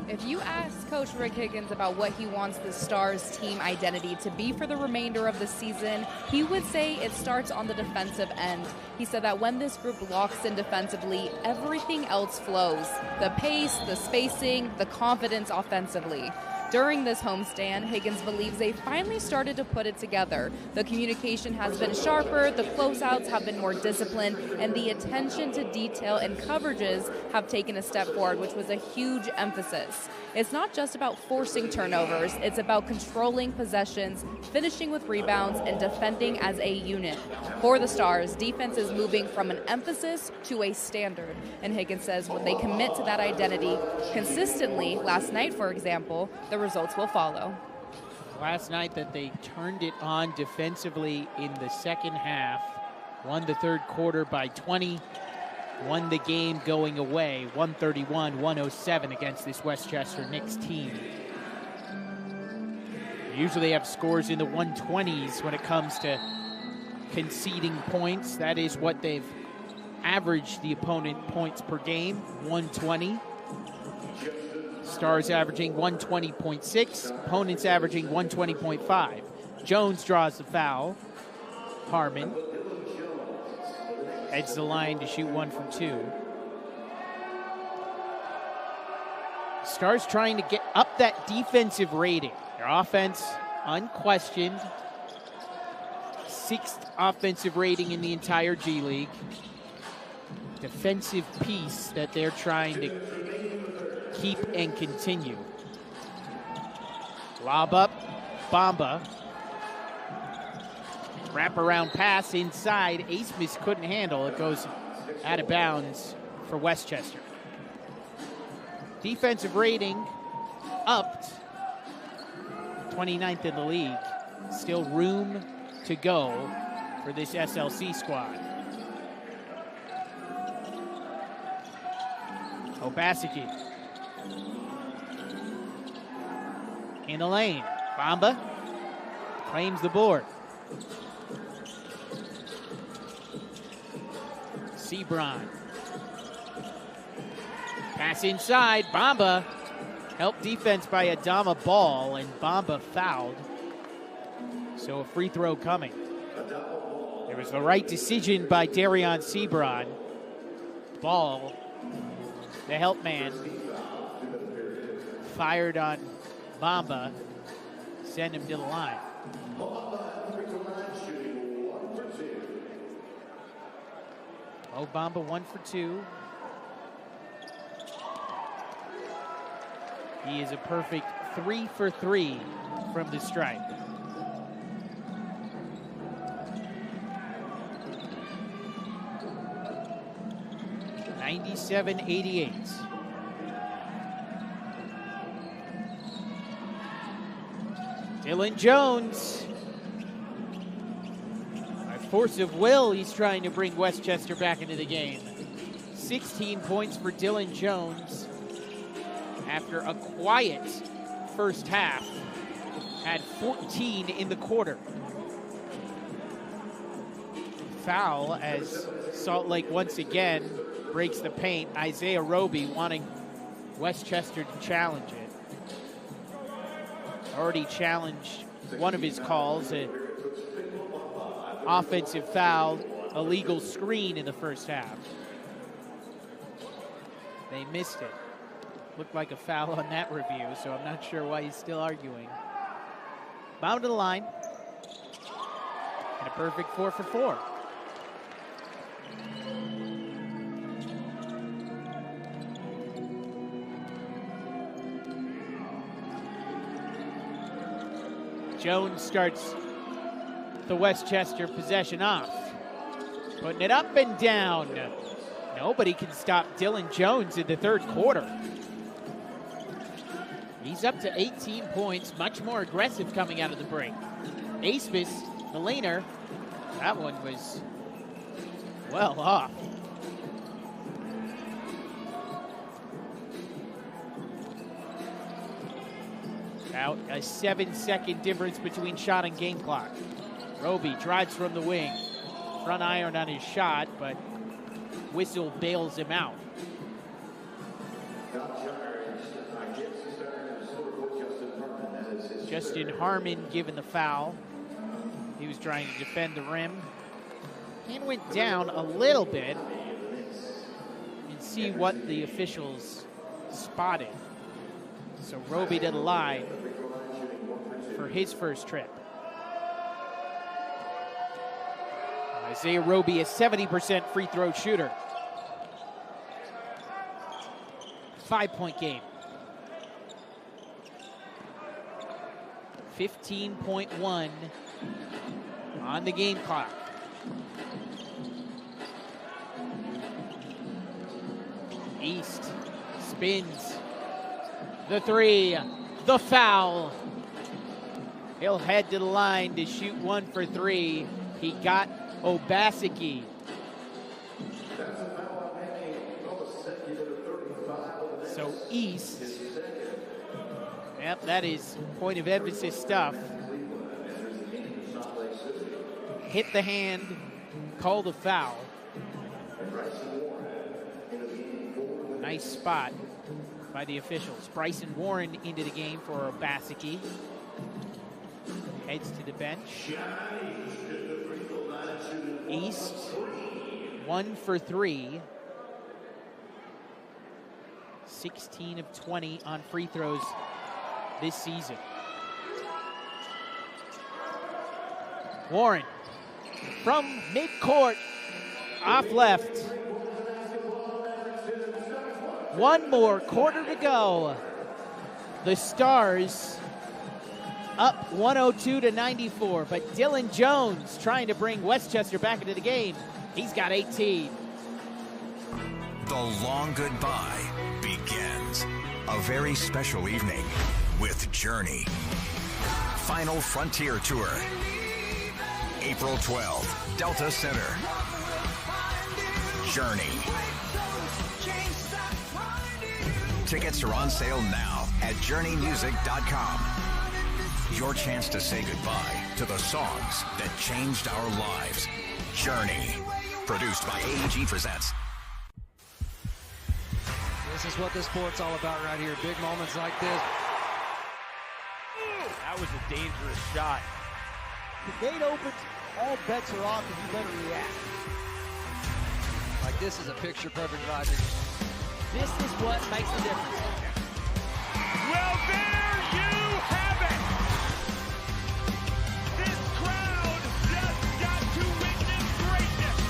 If you ask Coach Rick Higgins about what he wants the Stars team identity to be for the remainder of the season, he would say it starts on the defensive end. He said that when this group locks in defensively, everything else flows. The pace, the spacing, the confidence offensively. During this homestand, Higgins believes they finally started to put it together. The communication has been sharper, the closeouts have been more disciplined, and the attention to detail and coverages have taken a step forward, which was a huge emphasis. It's not just about forcing turnovers, it's about controlling possessions, finishing with rebounds, and defending as a unit. For the Stars, defense is moving from an emphasis to a standard, and Higgins says when they commit to that identity consistently, last night, for example, the results will follow. Last night that they turned it on defensively in the second half, won the third quarter by 20, won the game going away 131-107 against this Westchester Knicks team. They usually have scores in the 120s when it comes to conceding points. That is what they've averaged the opponent points per game, 120. Stars averaging 120.6, opponents averaging 120.5. Jones draws the foul. Harmon heads the line to shoot 1 for 2. Stars trying to get up that defensive rating. Their offense, unquestioned, 6th offensive rating in the entire G League. Defensive piece that they're trying to keep and continue. Lob up, Bamba. Wraparound pass inside. Asmus couldn't handle. It goes out of bounds for Westchester. Defensive rating upped. 29th in the league. Still room to go for this SLC squad. Obaseki. In the lane. Bamba claims the board. Sebron. Pass inside. Bamba. Helped defense by Adama Ball, and Bamba fouled. So a free throw coming. There was the right decision by Darion Sebron. Ball, the help man, fired on Bamba, send him to the line. Oh, Bamba 1 for 2. He is a perfect 3 for 3 from the stripe. (97-88). Dylan Jones. By force of will, he's trying to bring Westchester back into the game. 16 points for Dylan Jones after a quiet first half. Had 14 in the quarter. Foul as Salt Lake once again breaks the paint. Isaiah Roby wanting Westchester to challenge it. Already challenged one of his calls, an offensive foul, illegal screen in the first half. They missed it. Looked like a foul on that review, so I'm not sure why he's still arguing. Bound to the line. And a perfect 4 for 4. Jones starts the Westchester possession off. Putting it up and down. Nobody can stop Dylan Jones in the third quarter. He's up to 18 points, much more aggressive coming out of the break. Asmus, the laner, that one was well off. About a 7-second difference between shot and game clock. Roby drives from the wing. Front iron on his shot, but whistle bails him out. Justin Harmon given the foul. He was trying to defend the rim. And went down a little bit. And see what the officials spotted. So Roby to the line for his first trip. Isaiah Roby, a 70% free throw shooter. 5-point game. 15.1 on the game clock. East spins. The three, the foul. He'll head to the line to shoot 1 for 3. He got Obaseki. So East, yep, that is point of emphasis stuff. Hit the hand, called a foul. Nice spot by the officials. Bryson Warren into the game for Obaseki. Heads to the bench. East, 1 for 3. 16 of 20 on free throws this season. Warren from midcourt, off left. One more quarter to go. The Stars up 102-94, but Dylan Jones trying to bring Westchester back into the game. He's got 18. The long goodbye begins. A very special evening with Journey. Final Frontier Tour. April 12th, Delta Center. Journey. Tickets are on sale now at journeymusic.com. Your chance to say goodbye to the songs that changed our lives. Journey. Produced by AEG Presents. This is what this sport's all about right here. Big moments like this. That was a dangerous shot. The gate opens, all bets are off, and you better react. Like this is a picture-perfect ride. This is what makes the difference. Well, there you have it. This crowd just got to witness greatness.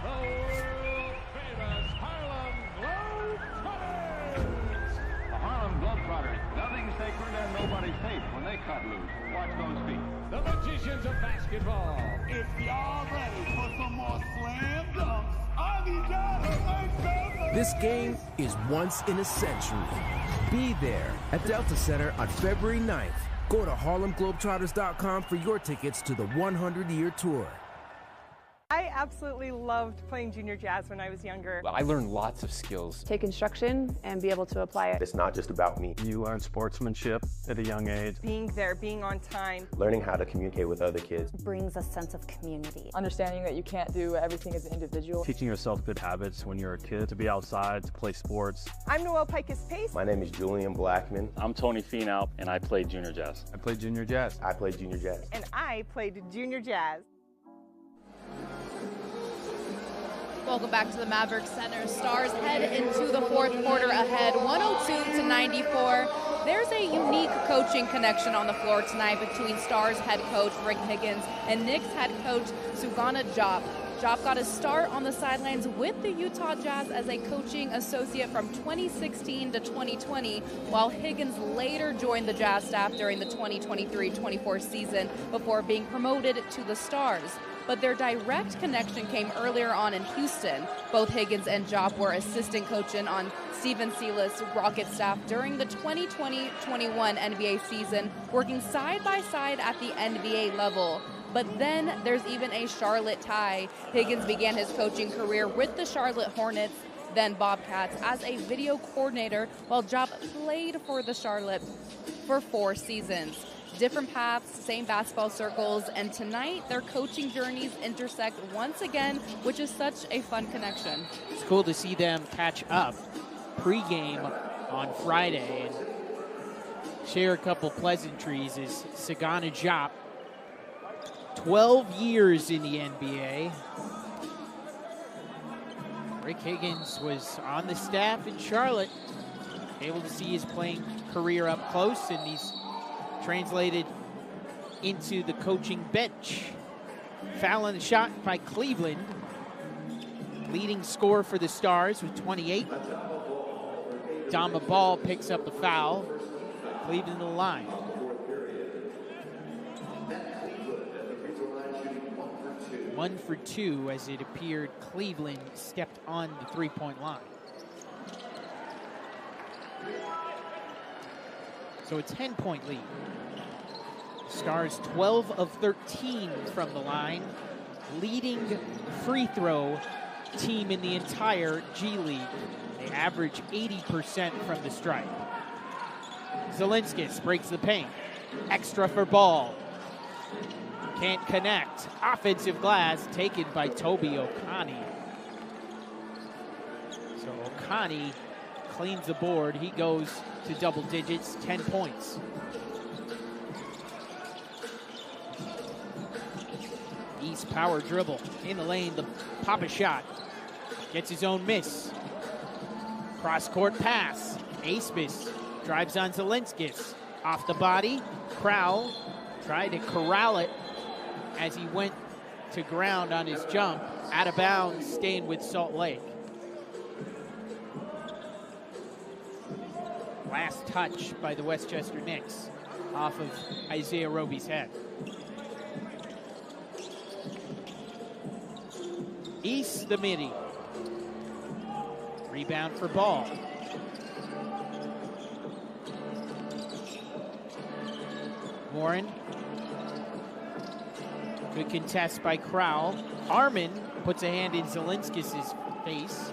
The world-famous Harlem Globetrotters. The Harlem Globetrotters. Nothing sacred and nobody safe when they cut loose. Watch those feet. The magicians of basketball. If y'all ready for some more slam dunks, I need y'all to make some. This game is once in a century. Be there at Delta Center on February 9th. Go to HarlemGlobetrotters.com for your tickets to the 100-year tour. I absolutely loved playing junior jazz when I was younger. I learned lots of skills. Take instruction and be able to apply it. It's not just about me. You learn sportsmanship at a young age. Being there, being on time. Learning how to communicate with other kids. Brings a sense of community. Understanding that you can't do everything as an individual. Teaching yourself good habits when you're a kid, to be outside, to play sports. I'm Noelle Pikus-Pace. My name is Julian Blackman. I'm Tony Finau, and I played junior jazz. I played junior jazz. I played junior jazz. And I played junior jazz. Welcome back to the Maverick Center. Stars head into the fourth quarter ahead, 102-94. There's a unique coaching connection on the floor tonight between Stars head coach Rick Higgins and Knicks head coach Sugana Diop. Diop got a start on the sidelines with the Utah Jazz as a coaching associate from 2016 to 2020, while Higgins later joined the Jazz staff during the 2023-24 season before being promoted to the Stars. But their direct connection came earlier on in Houston. Both Higgins and Diop were assistant coaching on Steven Silas' Rocket staff during the 2020-21 NBA season, working side by side at the NBA level. But then there's even a Charlotte tie. Higgins began his coaching career with the Charlotte Hornets, then Bobcats, as a video coordinator, while Diop played for the Charlotte for 4 seasons. Different paths, same basketball circles, and tonight their coaching journeys intersect once again, which is such a fun connection. It's cool to see them catch up pregame on Friday and share a couple pleasantries. As Sugana Diop, 12 years in the NBA, Rick Higgins was on the staff in Charlotte, able to see his playing career up close, and he's translated into the coaching bench. Foul on the shot by Cleveland. Leading scorer for the Stars with 28. Dama Ball picks up the foul. Cleveland to the line. One for two, as it appeared Cleveland stepped on the three-point line. So a 10-point lead. Stars 12 of 13 from the line, leading free throw team in the entire G League. They average 80% from the stripe. Zelinskis breaks the paint. Extra for Ball. Can't connect. Offensive glass taken by Toby Okani. So Okani cleans the board. He goes to double digits, 10 points. East power dribble in the lane, the pop-a shot. Gets his own miss. Cross-court pass. Asmus drives on Zelinskis. Off the body. Crowell tried to corral it as he went to ground on his jump. Out of bounds, staying with Salt Lake. Last touch by the Westchester Knicks off of Isaiah Roby's head. East the midi. Rebound for Ball. Warren. Good contest by Crowell. Harmon puts a hand in Zelinskis' face.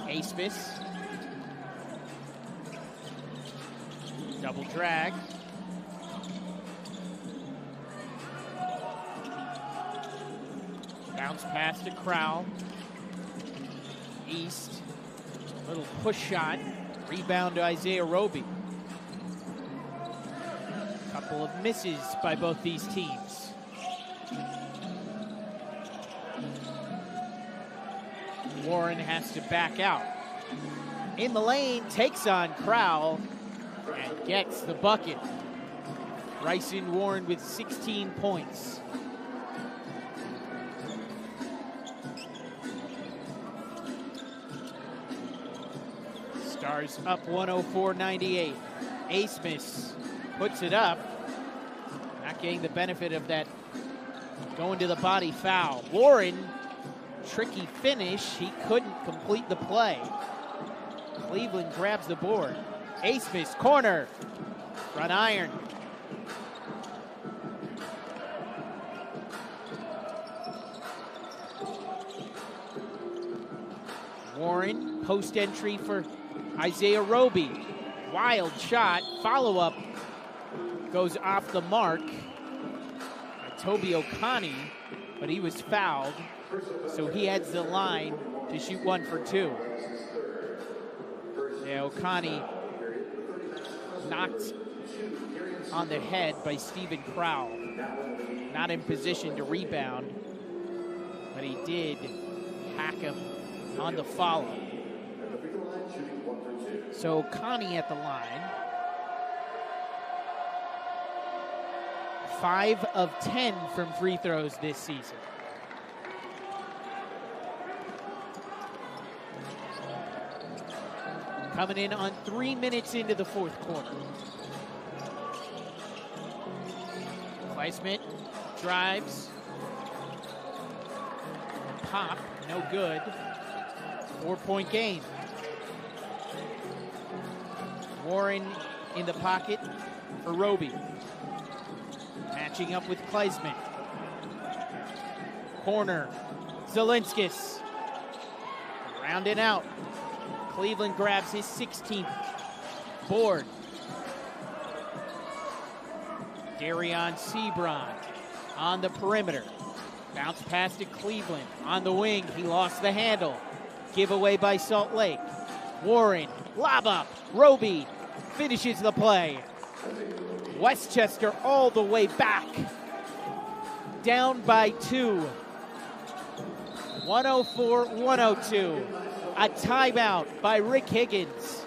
Asmus. Double drag. Bounce pass to Crowell. East. Little push shot. Rebound to Isaiah Roby. Couple of misses by both these teams. Warren has to back out. In the lane, takes on Crowell and gets the bucket. Bryson Warren with 16 points. Stars up 104-98. Asmus puts it up. Not getting the benefit of that going to the body foul. Warren, tricky finish. He couldn't complete the play. Cleveland grabs the board. Asmus, corner. Front iron. Warren, post entry for Isaiah Roby. Wild shot. Follow-up goes off the mark. Toby Okani, but he was fouled, so he heads the line to shoot 1 for 2. Yeah, Okani knocked on the head by Stephen Crowell. Not in position to rebound, but he did hack him on the follow. So Okani at the line. 5 of 10 from free throws this season. Coming in on 3 minutes into the fourth quarter. Kleisman drives. Pop, no good. 4-point game. Warren in the pocket for Roby. Matching up with Kleisman. Corner. Zelinskis. Rounding out. Cleveland grabs his 16th board. Darion Sebron on the perimeter. Bounce pass to Cleveland. On the wing, he lost the handle. Giveaway by Salt Lake. Warren, lob up. Roby finishes the play. Westchester all the way back. Down by 2. 104-102. A timeout by Rick Higgins.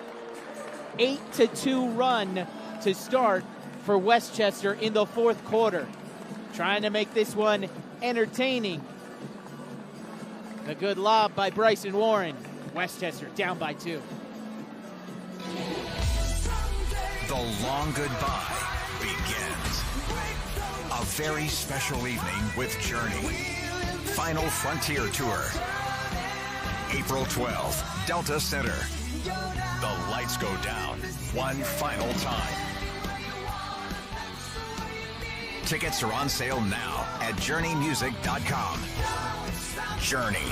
8-2 run to start for Westchester in the fourth quarter. Trying to make this one entertaining. The good lob by Bryson Warren. Westchester down by 2. The long goodbye begins. A very special evening with Journey. Final Frontier Tour. April 12th, Delta Center. The lights go down one final time. Tickets are on sale now at JourneyMusic.com. Journey.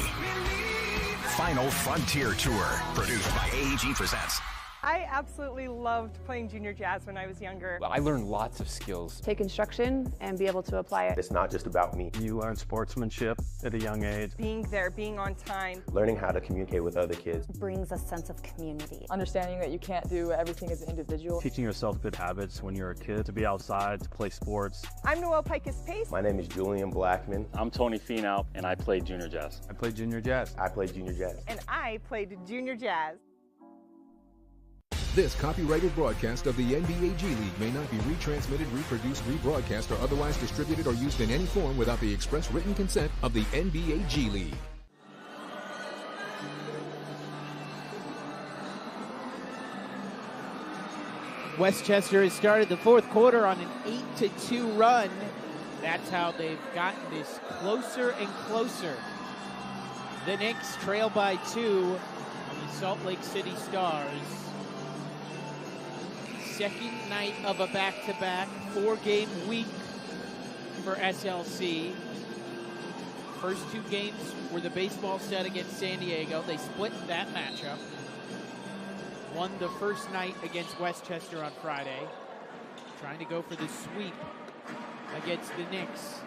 Final Frontier Tour, produced by AEG Presents. I absolutely loved playing junior jazz when I was younger. I learned lots of skills. Take instruction and be able to apply it. It's not just about me. You learn sportsmanship at a young age. Being there, being on time. Learning how to communicate with other kids. Brings a sense of community. Understanding that you can't do everything as an individual. Teaching yourself good habits when you're a kid, to be outside, to play sports. I'm Noelle Pikus-Pace. My name is Julian Blackman. I'm Tony Finau, and I played junior jazz. I played junior jazz. I played junior jazz. And I played junior jazz. This copyrighted broadcast of the NBA G League may not be retransmitted, reproduced, rebroadcast, or otherwise distributed or used in any form without the express written consent of the NBA G League. Westchester has started the fourth quarter on an 8-2 run. That's how they've gotten this closer and closer. The Knicks trail by 2 on the Salt Lake City Stars. Second night of a back-to-back, 4-game week for SLC. First 2 games were the baseball set against San Diego. They split that matchup. Won the first night against Westchester on Friday. Trying to go for the sweep against the Knicks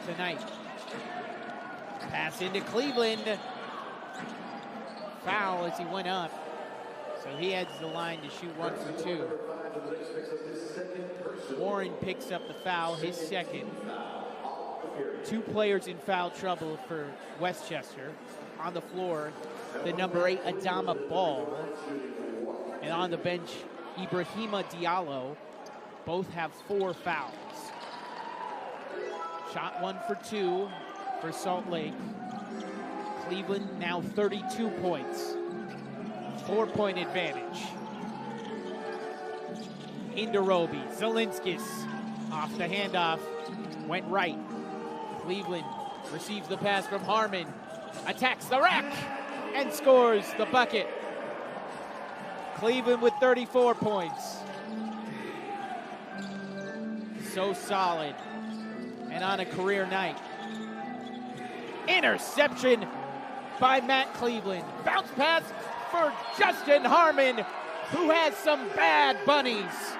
tonight. Pass into Cleveland. Foul as he went up. So he heads the line to shoot 1 for 2. Warren picks up the foul, his second. 2 players in foul trouble for Westchester. On the floor, the number 8, Adama Ball. And on the bench, Ibrahima Diallo. Both have 4 fouls. Shot 1 for 2 for Salt Lake. Cleveland now 32 points. 4-point advantage. Into Roby. Zelinskis off the handoff. Went right. Cleveland receives the pass from Harmon. Attacks the rack and scores the bucket. Cleveland with 34 points. So solid. And on a career night. Interception by Matt Cleveland. Bounce pass for Justin Harmon, who has some bad bunnies.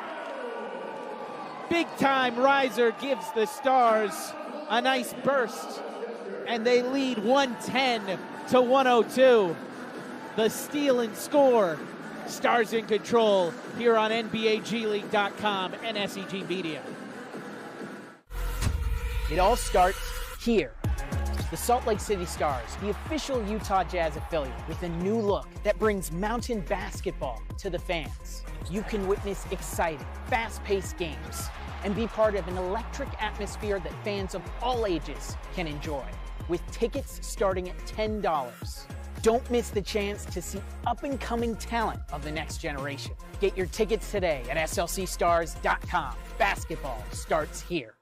Big time riser gives the Stars a nice burst, and they lead 110-102. The steal and score. Stars in control here on NBAGleague.com and SEG Media. It all starts here. The Salt Lake City Stars, the official Utah Jazz affiliate, with a new look that brings mountain basketball to the fans. You can witness exciting, fast-paced games and be part of an electric atmosphere that fans of all ages can enjoy, with tickets starting at $10. Don't miss the chance to see up-and-coming talent of the next generation. Get your tickets today at slcstars.com. Basketball starts here.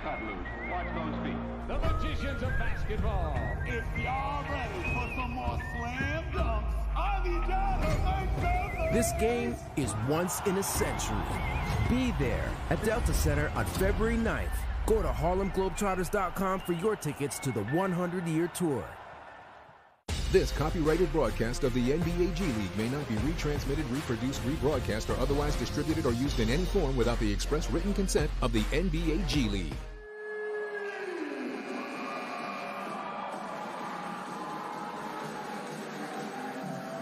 Cut loose. Watch those feet. The magicians of basketball. If y'all ready for some more slam dunks, I need y'all to make them. This game is once in a century. Be there at Delta Center on February 9th. Go to HarlemGlobetrotters.com for your tickets to the 100-year tour. This copyrighted broadcast of the NBA G League may not be retransmitted, reproduced, rebroadcast, or otherwise distributed or used in any form without the express written consent of the NBA G League.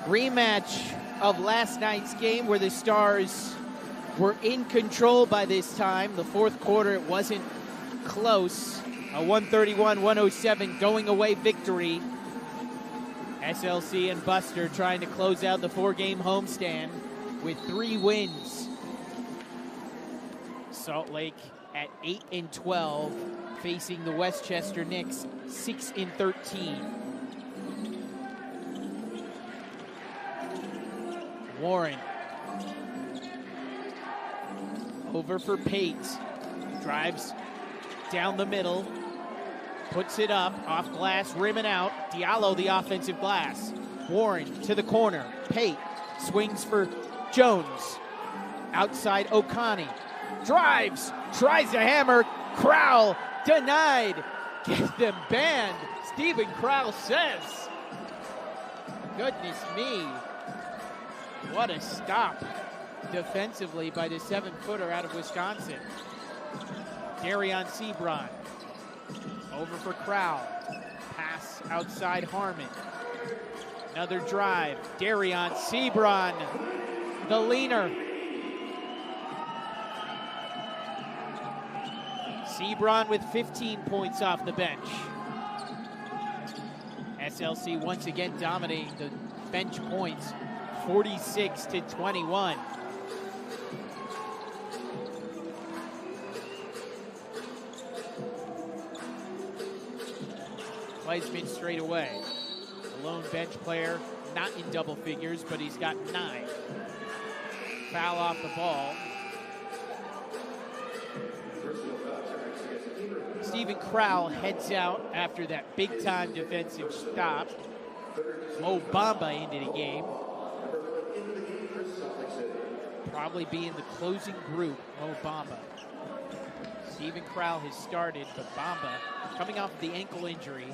Rematch of last night's game where the Stars were in control by this time. The fourth quarter, it wasn't close. A 131-107 going away victory. SLC and Buster trying to close out the 4-game homestand with 3 wins. Salt Lake at 8-12, facing the Westchester Knicks 6-13. Warren over for Pate, drives down the middle, puts it up, off glass, rim and out. Diallo the offensive glass. Warren to the corner. Pate swings for Jones. Outside Okani. Drives, tries to hammer. Crowell denied. Get them banned, Stephen Crowell says. Goodness me. What a stop defensively by the 7-footer out of Wisconsin. Darion Sebron over for Crowell. Pass outside Harmon. Another drive. Darion Sebron, the leaner. Sebron with 15 points off the bench. SLC once again dominating the bench points, 46-21. Weisman straight away. A lone bench player, not in double figures, but he's got 9. Foul off the ball. Stephen Crowell heads out after that big-time defensive stop. Mo Bamba into the game. Probably be in the closing group, Mo Bamba. Stephen Crowell has started, but Bamba, coming off of the ankle injury,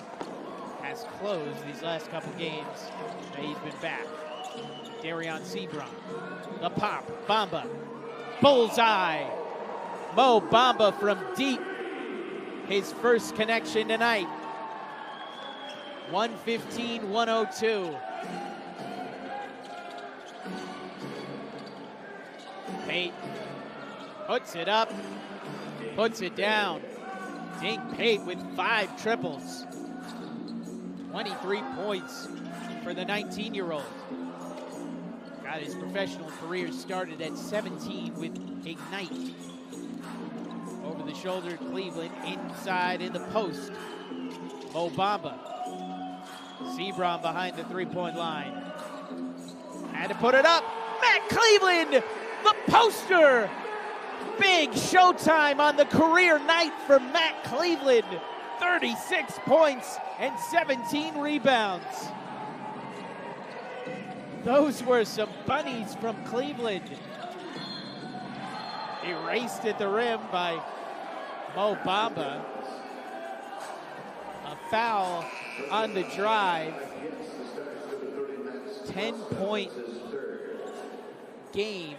has closed these last couple games that he's been back. Darion Sebron, the pop, Bamba, bullseye. Mo Bamba from deep, his first connection tonight. 115-102. Pate puts it up, puts it down. Dink Pate with 5 triples. 23 points for the 19-year-old. Got his professional career started at 17 with Ignite. Over the shoulder, Cleveland, inside in the post. Mo Bamba. Sebron behind the 3-point line. Had to put it up. Matt Cleveland, the poster. Big showtime on the career night for Matt Cleveland. 36 points and 17 rebounds. Those were some bunnies from Cleveland. Erased at the rim by Mo Bamba. A foul on the drive. 10-point game.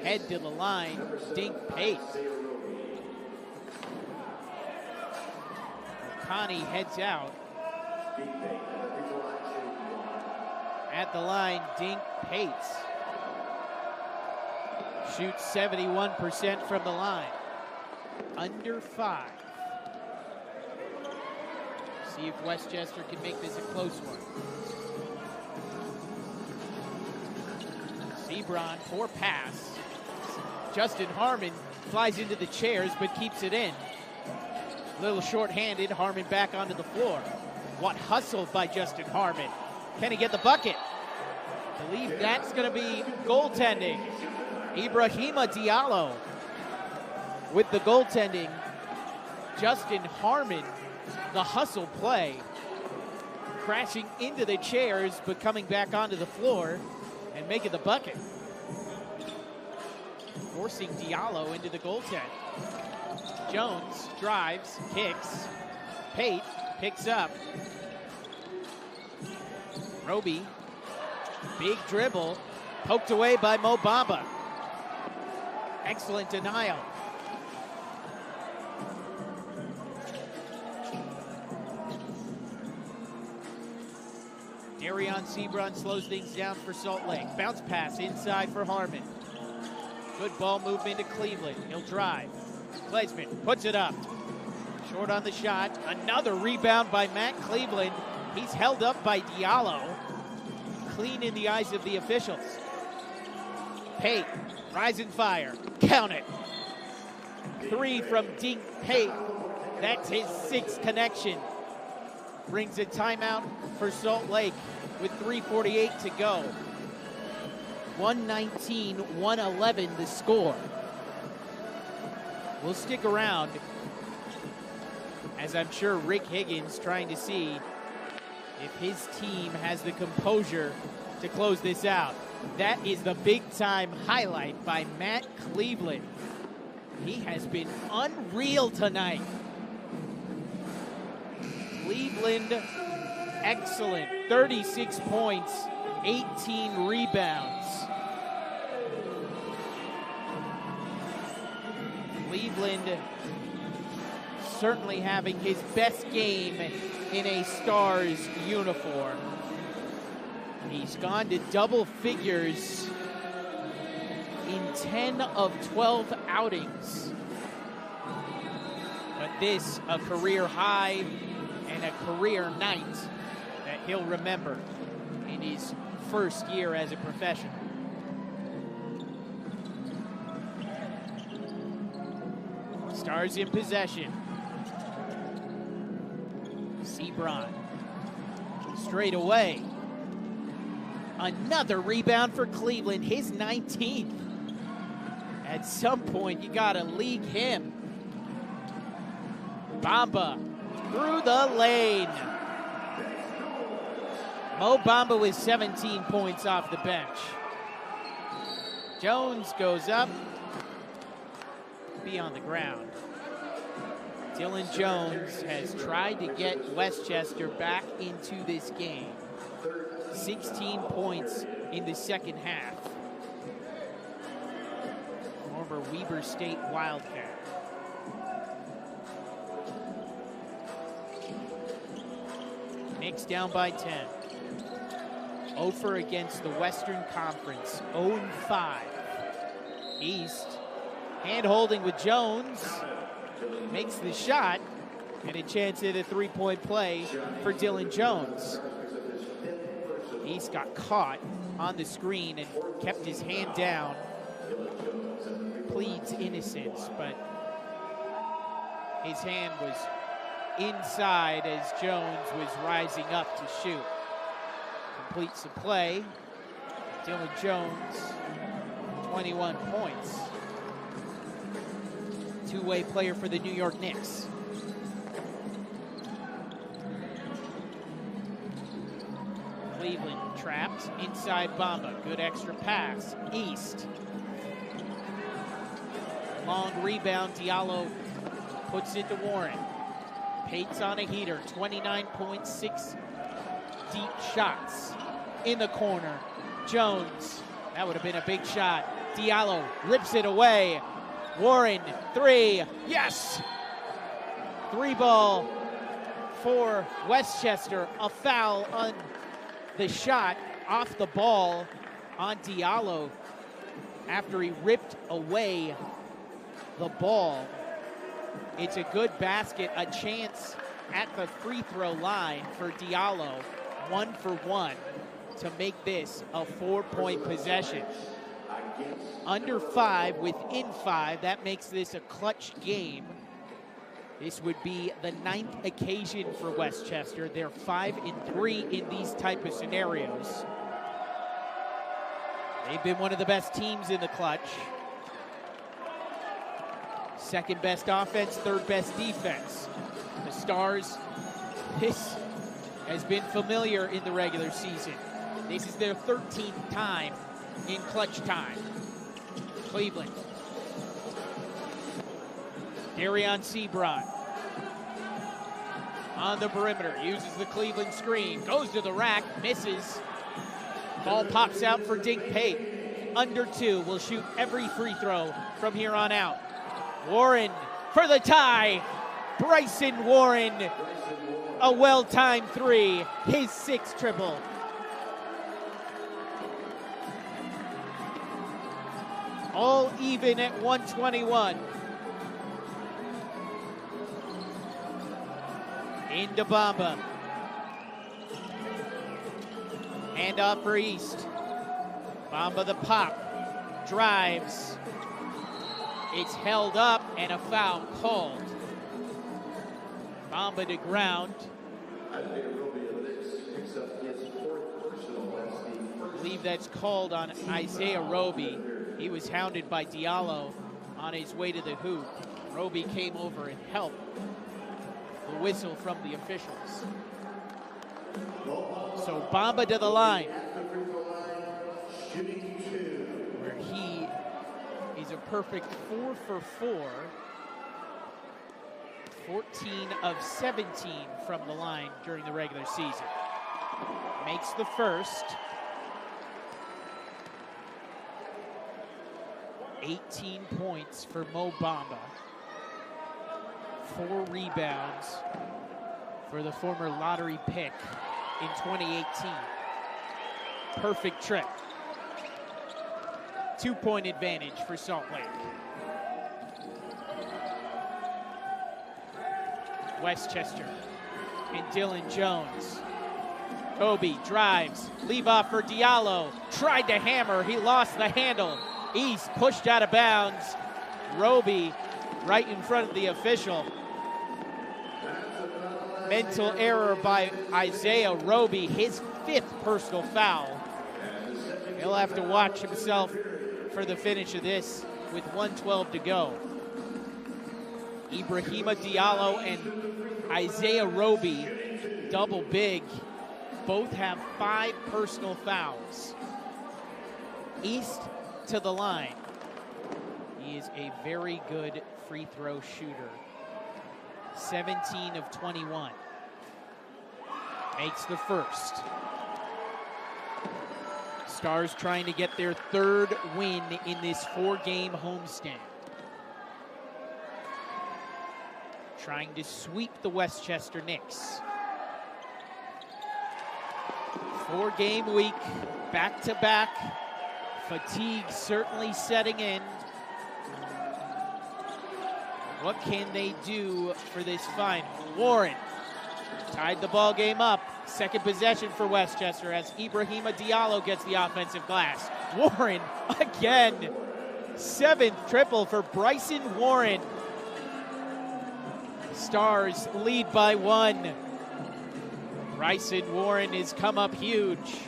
Head to the line, Dink Pate. Connie heads out. At the line, Dink Pate. Shoots 71% from the line. Under 5. See if Westchester can make this a close one. Sebron, 4 pass. Justin Harmon flies into the chairs but keeps it in. A little short-handed, Harmon back onto the floor. What hustle by Justin Harmon. Can he get the bucket? I believe that's going to be goaltending. Ibrahima Diallo with the goaltending. Justin Harmon, the hustle play. Crashing into the chairs but coming back onto the floor and making the bucket. Forcing Diallo into the goaltend. Jones drives, kicks. Pate picks up. Roby, big dribble, poked away by Mo Bamba. Excellent denial. Darion Sebron slows things down for Salt Lake. Bounce pass inside for Harmon. Good ball movement to Cleveland. He'll drive. Kleisman puts it up. Short on the shot. Another rebound by Matt Cleveland. He's held up by Diallo. Clean in the eyes of the officials. Pate, rise and fire. Count it. 3 from Dink Pate. That's his 6th connection. Brings a timeout for Salt Lake with 3:48 to go. 119-111 the score. We'll stick around, as I'm sure Rick Higgins trying to see if his team has the composure to close this out. That is the big-time highlight by Matt Cleveland. He has been unreal tonight. Cleveland, excellent. 36 points, 18 rebounds. Cleveland certainly having his best game in a Stars uniform. He's gone to double figures in 10 of 12 outings. But this, a career high and a career night that he'll remember in his first year as a professional. Stars in possession. Sebron straight away. Another rebound for Cleveland, his 19th. At some point, you gotta league him. Bamba through the lane. Mo Bamba with 17 points off the bench. Jones goes up. Be on the ground. Dylan Jones has tried to get Westchester back into this game. 16 points in the second half. Former Weber State Wildcat. Knicks down by 10. Ofer against the Western Conference. 0-5. East. Hand holding with Jones. Makes the shot. And a chance at a three-point play for Dylan Jones. East got caught on the screen and kept his hand down. Pleads innocence, but his hand was inside as Jones was rising up to shoot. Completes the play. Dylan Jones, 21 points. Two-way player for the New York Knicks. Cleveland trapped inside Bamba. Good extra pass. East. Long rebound. Diallo puts it to Warren. Pate's on a heater. 29.6 deep shots in the corner. Jones. That would have been a big shot. Diallo rips it away. Warren, 3. Yes! 3-ball for Westchester. A foul on the shot off the ball on Diallo after he ripped away the ball. It's a good basket, a chance at the free throw line for Diallo, 1 for 1, to make this a 4-point possession. Under 5, within 5, that makes this a clutch game. This would be the 9th occasion for Westchester. They're 5-3 in these type of scenarios. They've been one of the best teams in the clutch. Second best offense, third best defense. The Stars, this has been familiar in the regular season. This is their 13th time in clutch time. Cleveland. Darion Sebron on the perimeter, uses the Cleveland screen, goes to the rack, misses. Ball pops out for Dink Pate. Under 2, will shoot every free throw from here on out. Warren for the tie. Bryson Warren, a well-timed 3, his 6th triple. All even at 121. Into Bamba. Hand off for East. Bamba the pop. Drives. It's held up and a foul called. Bamba to ground. I believe that's called on Isaiah Roby. He was hounded by Diallo on his way to the hoop. Roby came over and helped. The whistle from the officials. So Bamba to the line, where he is a perfect 4 for 4. 14 of 17 from the line during the regular season. Makes the first. 18 points for Mo Bamba. 4 rebounds for the former lottery pick in 2018. Perfect trip. 2-point advantage for Salt Lake. Westchester and Dylan Jones. Kobe drives, leave off for Diallo. Tried to hammer, he lost the handle. East pushed out of bounds. Roby right in front of the official. Mental error by Isaiah Roby, his 5th personal foul. He'll have to watch himself for the finish of this with 1:12 to go. Ibrahima Diallo and Isaiah Roby, double big, both have 5 personal fouls. East to the line. He is a very good free throw shooter. 17 of 21. Makes the first. Stars trying to get their 3rd win in this 4-game homestand. Trying to sweep the Westchester Knicks. 4-game week, back-to-back. Fatigue certainly setting in. What can they do for this final? Warren tied the ball game up. 2nd possession for Westchester as Ibrahima Diallo gets the offensive glass. Warren again. 7th triple for Bryson Warren. Stars lead by 1. Bryson Warren has come up huge.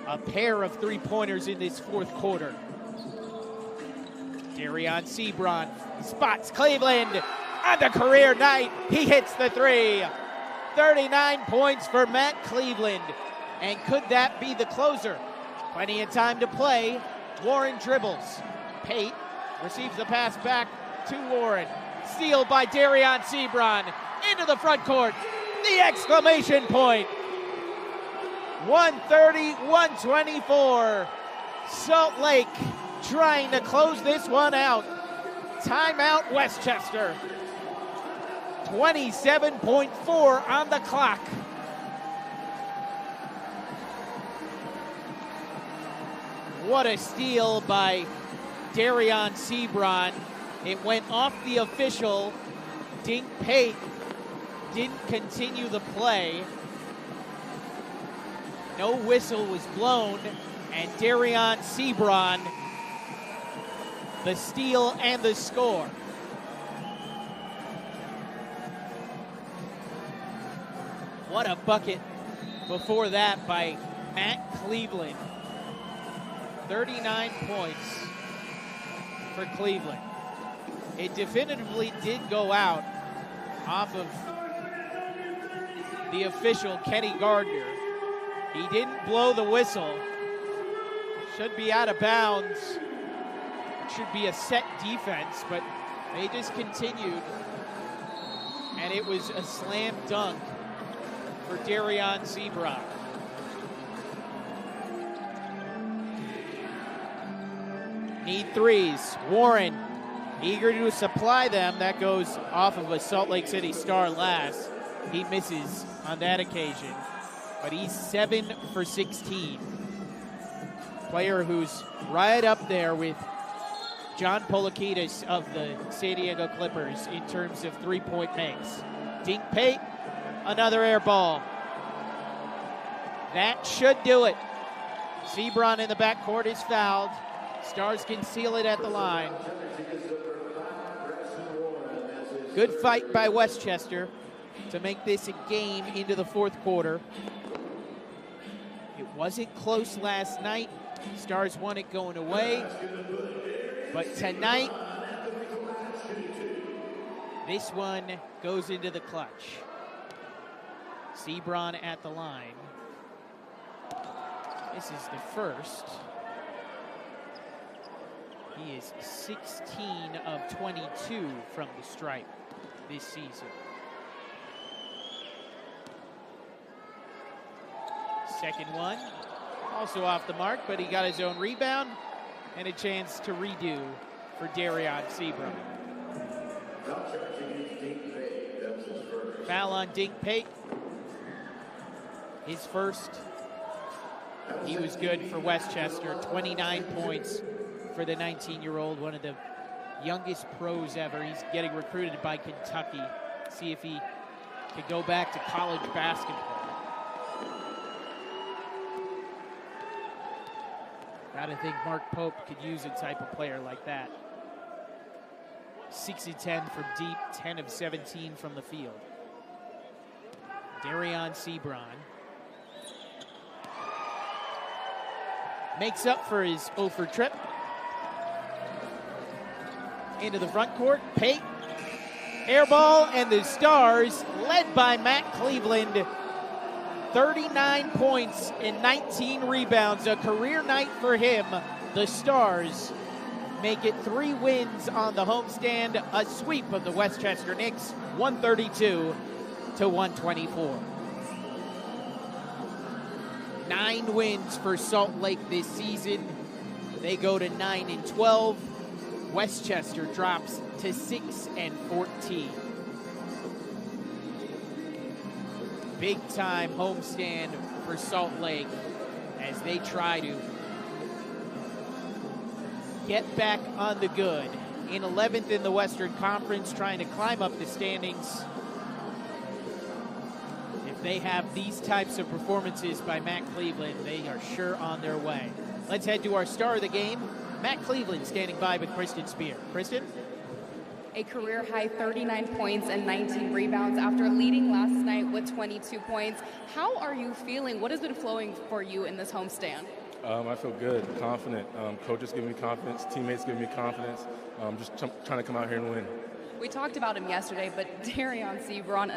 A pair of 3-pointers in this 4th quarter. Darion Sebron spots Cleveland on the career night. He hits the 3. 39 points for Matt Cleveland. And could that be the closer? Plenty of time to play. Warren dribbles. Pate receives the pass back to Warren. Steal by Darion Sebron into the front court. The exclamation point. 130-124. Salt Lake trying to close this one out. Timeout Westchester. 27.4 on the clock. What a steal by Darion Sebron. It went off the official. Dink Pate didn't continue the play. No whistle was blown, and Darion Sebron, the steal and the score. What a bucket before that by Matt Cleveland. 39 points for Cleveland. It definitively did go out off of the official, Kenny Gardner. He didn't blow the whistle. Should be out of bounds. It should be a set defense, but they just continued. And it was a slam dunk for Darion Sebron. Need threes. Warren eager to supply them. That goes off of a Salt Lake City star last. He misses on that occasion, but he's 7 for 16. Player who's right up there with John Polikitis of the San Diego Clippers in terms of three-point makes. Dink Pate, another air ball. That should do it. Sebron in the backcourt is fouled. Stars can seal it at the line. Good fight by Westchester to make this a game into the fourth quarter. It wasn't close last night. Stars won it going away. But tonight, this one goes into the clutch. Sebron at the line. This is the first. He is 16 of 22 from the stripe this season. Second one, also off the mark, but he got his own rebound and a chance to redo for Darion Sebron. Foul on Dink Pate. His first. He was good for Westchester. 29 points for the 19-year-old, one of the youngest pros ever. He's getting recruited by Kentucky. See if he could go back to college basketball. Gotta think Mark Pope could use a type of player like that. 6 of 10 from deep, 10 of 17 from the field. Darion Sebron makes up for his Ophir trip. Into the front court, Pate, air ball, and the Stars, led by Matt Cleveland, 39 points and 19 rebounds, a career night for him. The Stars make it 3 wins on the homestand, a sweep of the Westchester Knicks, 132 to 124. 9 wins for Salt Lake this season. They go to 9-12. Westchester drops to 6-14. Big time homestand for Salt Lake as they try to get back on the good. In 11th in the Western Conference, trying to climb up the standings. If they have these types of performances by Matt Cleveland, they are sure on their way. Let's head to our star of the game, Matt Cleveland, standing by with Kristen Spear. Kristen? A career-high 39 points and 19 rebounds after leading last night with 22 points. How are you feeling? What has been flowing for you in this homestand? I feel good, confident. Coaches give me confidence. Teammates give me confidence. Just trying to come out here and win. We talked about him yesterday, but Darion Sebron,